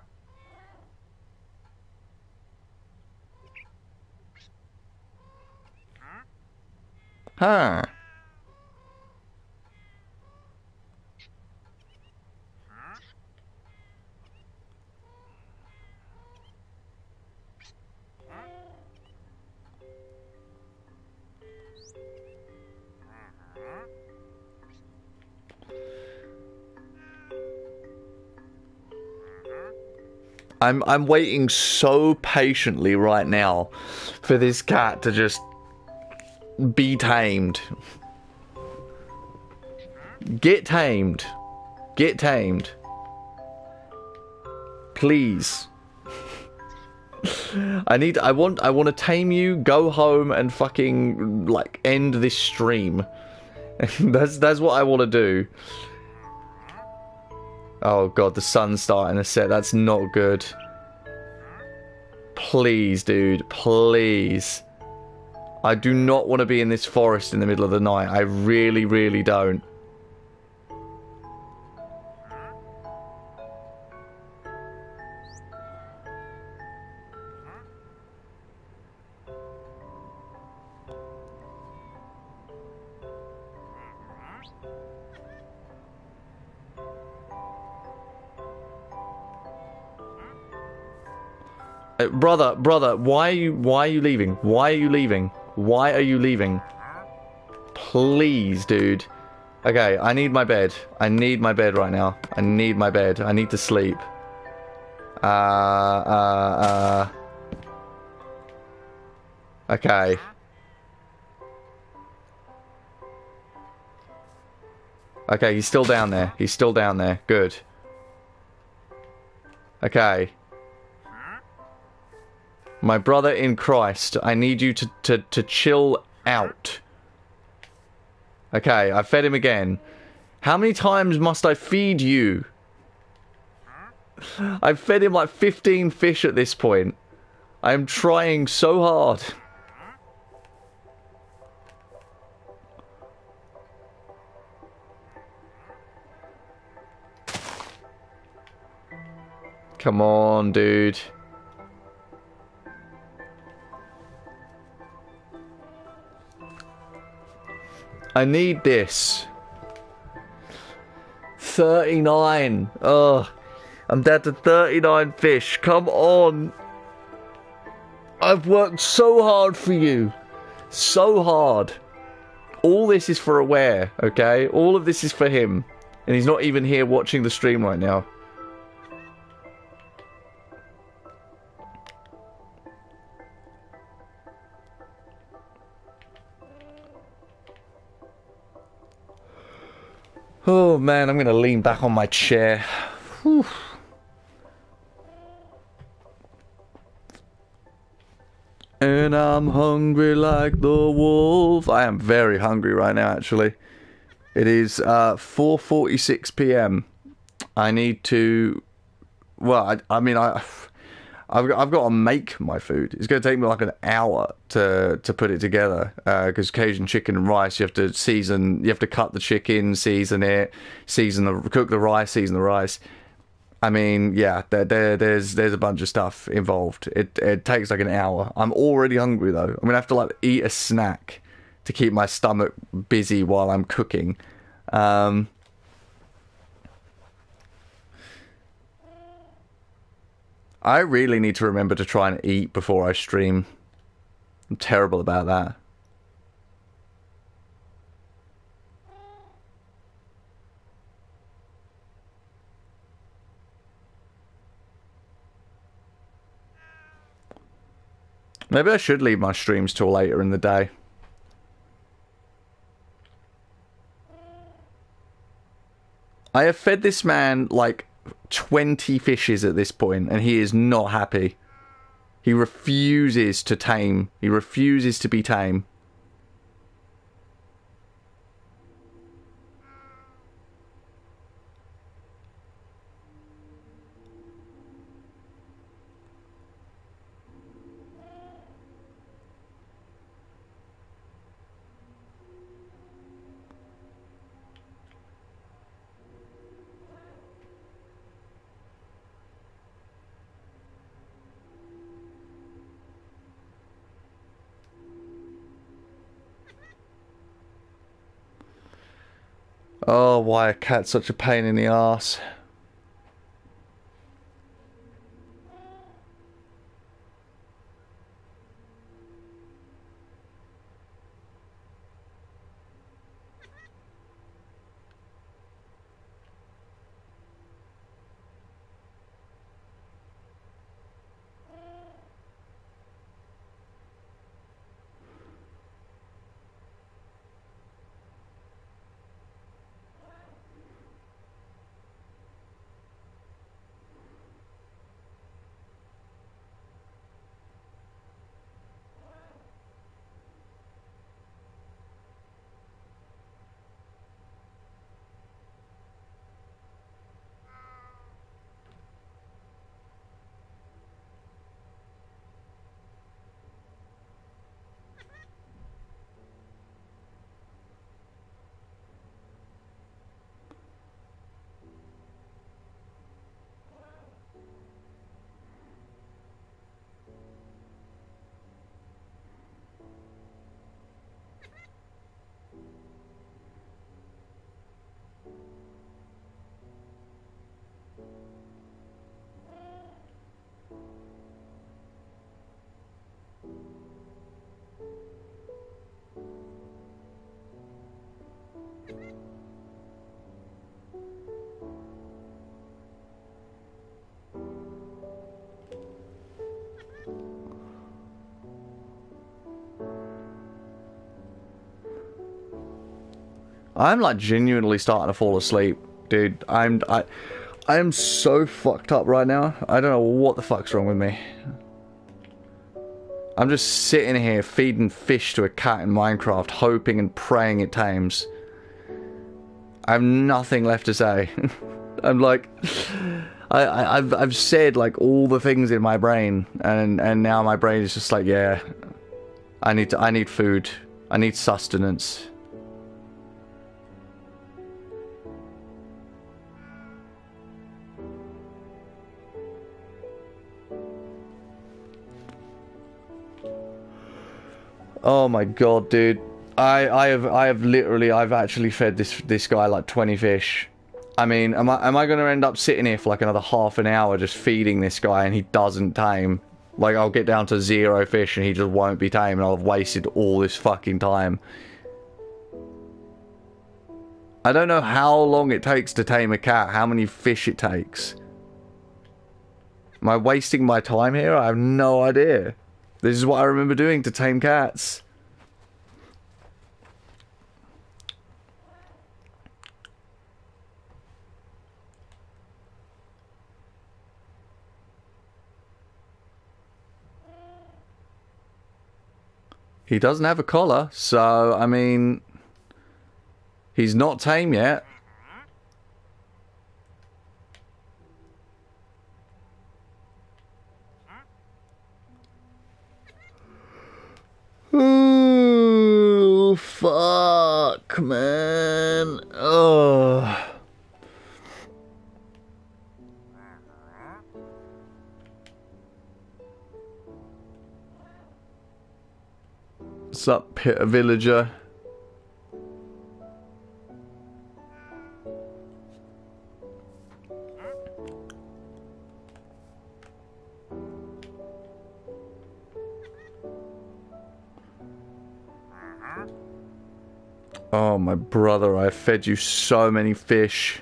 Huh? I'm waiting so patiently right now for this cat to just be tamed. Get tamed. Get tamed. Please. I want to tame you, go home and fucking like end this stream. that's what I want to do. Oh God, the sun's starting to set. That's not good. Please, dude. Please. I do not want to be in this forest in the middle of the night. I really, really don't. Brother, why are you leaving? Why are you leaving? Why are you leaving? Please, dude. Okay, I need my bed. I need my bed right now. I need my bed. I need to sleep. Okay. Okay, he's still down there. He's still down there. Good. Okay. My brother in Christ, I need you to chill out. Okay, I fed him again. How many times must I feed you? I've fed him like 15 fish at this point. I am trying so hard. Come on, dude. I need this. 39. Ugh. I'm down to 39 fish. Come on. I've worked so hard for you. So hard. All this is for Aware, okay? All of this is for him. And he's not even here watching the stream right now. Oh man, I'm gonna lean back on my chair. Whew. And I'm hungry like the wolf. I am very hungry right now, actually. It is 4:46 p.m. I need to... Well, I've got to make my food. It's going to take me like an hour to put it together. Because Cajun chicken and rice, you have to season... You have to cut the chicken, season it, cook the rice, season the rice. I mean, yeah, there's a bunch of stuff involved. It takes like an hour. I'm already hungry though. I'm gonna have to like eat a snack to keep my stomach busy while I'm cooking. I really need to remember to try and eat before I stream. I'm terrible about that. Maybe I should leave my streams till later in the day. I have fed this man like 20 fishes at this point, and he is not happy. He refuses to tame. He refuses to be tame. Oh, why a cat's such a pain in the arse. I'm like genuinely starting to fall asleep, dude. I am so fucked up right now. I don't know what the fuck's wrong with me. I'm just sitting here feeding fish to a cat in Minecraft, hoping and praying it tames. I have nothing left to say. I'm like, I've said like all the things in my brain, and now my brain is just like, yeah, I need food. I need sustenance. Oh my god, dude. I've actually fed this guy like 20 fish. I mean, am I going to end up sitting here for like another half an hour just feeding this guy and he doesn't tame? Like, I'll get down to 0 fish and he just won't be tame and I'll have wasted all this fucking time. I don't know how long it takes to tame a cat, how many fish it takes. Am I wasting my time here? I have no idea. This is what I remember doing to tame cats. He doesn't have a collar, so, I mean, he's not tame yet. Oh, fuck, man. Oh. What's up, Pit Villager? Oh, my brother, I fed you so many fish.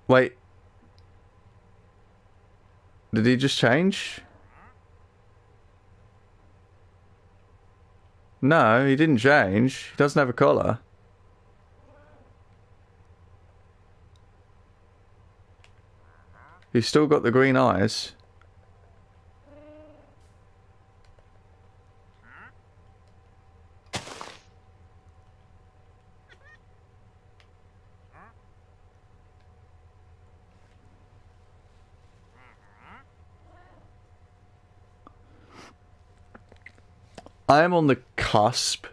Wait. Did he just change? No, he didn't change. He doesn't have a collar. He's still got the green eyes. I am on the cusp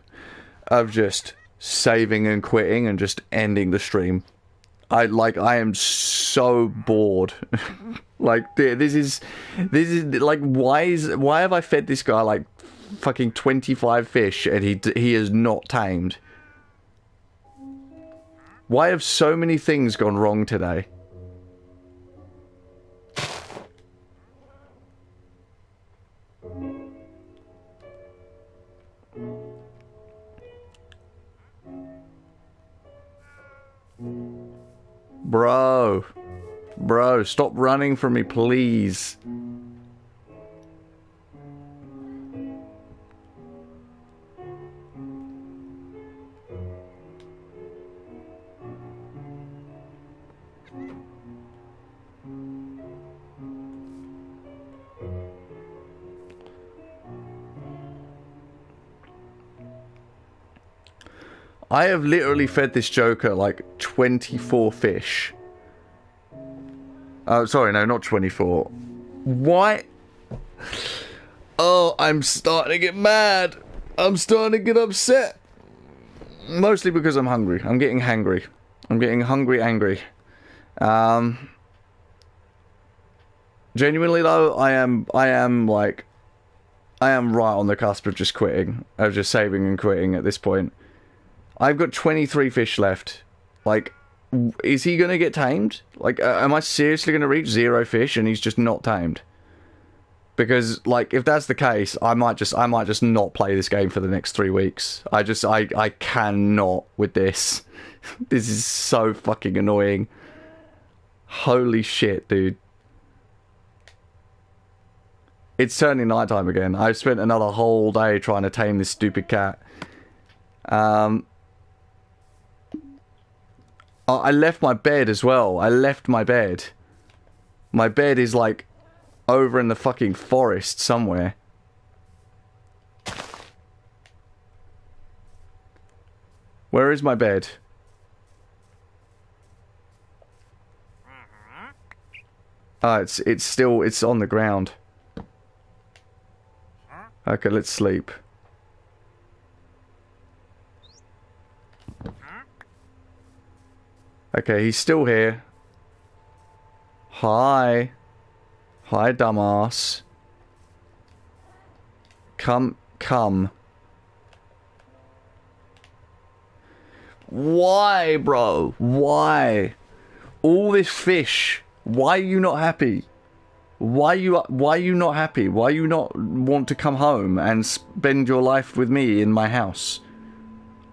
of just saving and quitting and just ending the stream. I am so bored. Like, this is like, why have I fed this guy like fucking 25 fish and he is not tamed? Why have so many things gone wrong today? Bro, stop running from me, please. I have literally fed this Joker like 24 fish. Oh, sorry, no, not 24. Why? Oh, I'm starting to get mad. I'm starting to get upset. Mostly because I'm hungry. I'm getting hangry. I'm getting hungry, angry. Genuinely though, I am right on the cusp of just quitting. Of just saving and quitting at this point. I've got 23 fish left. Like, is he going to get tamed? Like, am I seriously going to reach 0 fish and he's just not tamed? Because, like, if that's the case, I might just not play this game for the next 3 weeks. I cannot with this. This is so fucking annoying. Holy shit, dude. It's turning nighttime again. I've spent another whole day trying to tame this stupid cat. I left my bed as well. I left my bed. My bed is like over in the fucking forest somewhere. Where is my bed? Ah, it's on the ground. Okay, let's sleep. Okay, he's still here. Hi. Hi, dumbass. Come. Why, bro? Why? All this fish. Why are you not happy? Why are you not happy? Why you not want to come home and spend your life with me in my house?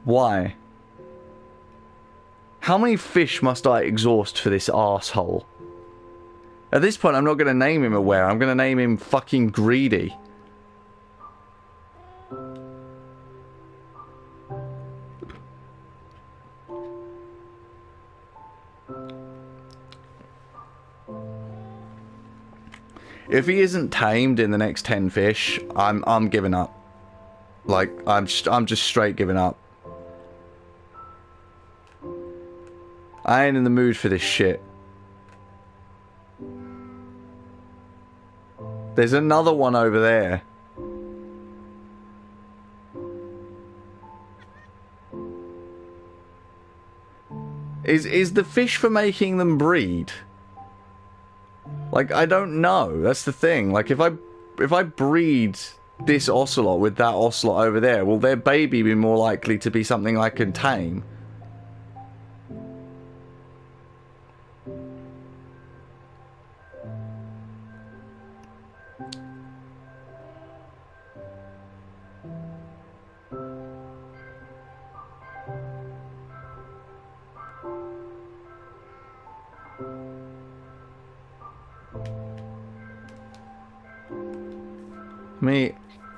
Why? How many fish must I exhaust for this arsehole? At this point, I'm not going to name him Aware. I'm going to name him fucking Greedy. If he isn't tamed in the next 10 fish, I'm giving up. Like, I'm just straight giving up. I ain't in the mood for this shit. There's another one over there. Is the fish for making them breed? Like, I don't know. That's the thing. Like, if I breed this ocelot with that ocelot over there, will their baby be more likely to be something I can tame?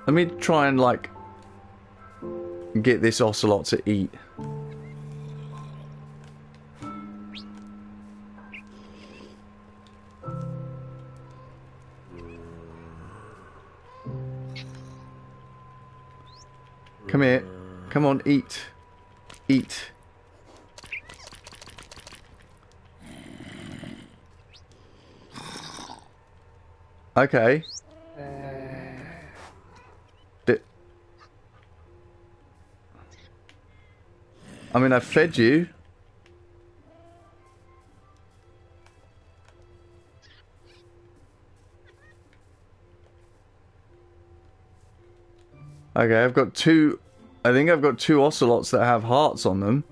Let me try and, like, get this ocelot to eat. Come here. Come on, eat. Eat. Okay. I mean, I fed you. Okay, I've got two... I think I've got 2 ocelots that have hearts on them.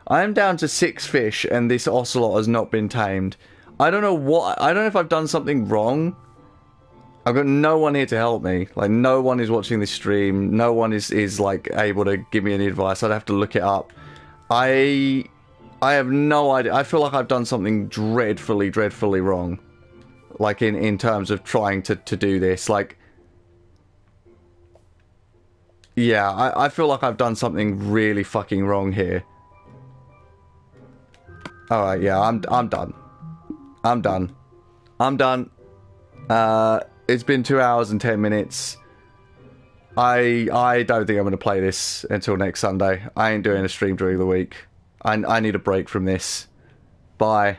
I am down to 6 fish and this ocelot has not been tamed. I don't know what... I don't know if I've done something wrong. I've got no one here to help me. Like, no one is watching this stream. No one is like, able to give me any advice. I'd have to look it up. I have no idea. I feel like I've done something dreadfully wrong. Like, in terms of trying to do this. Like... Yeah, I feel like I've done something really fucking wrong here. Alright, yeah, I'm done. I'm done. I'm done. It's been 2 hours and 10 minutes. I don't think I'm going to play this until next Sunday. I ain't doing a stream during the week. I need a break from this. Bye.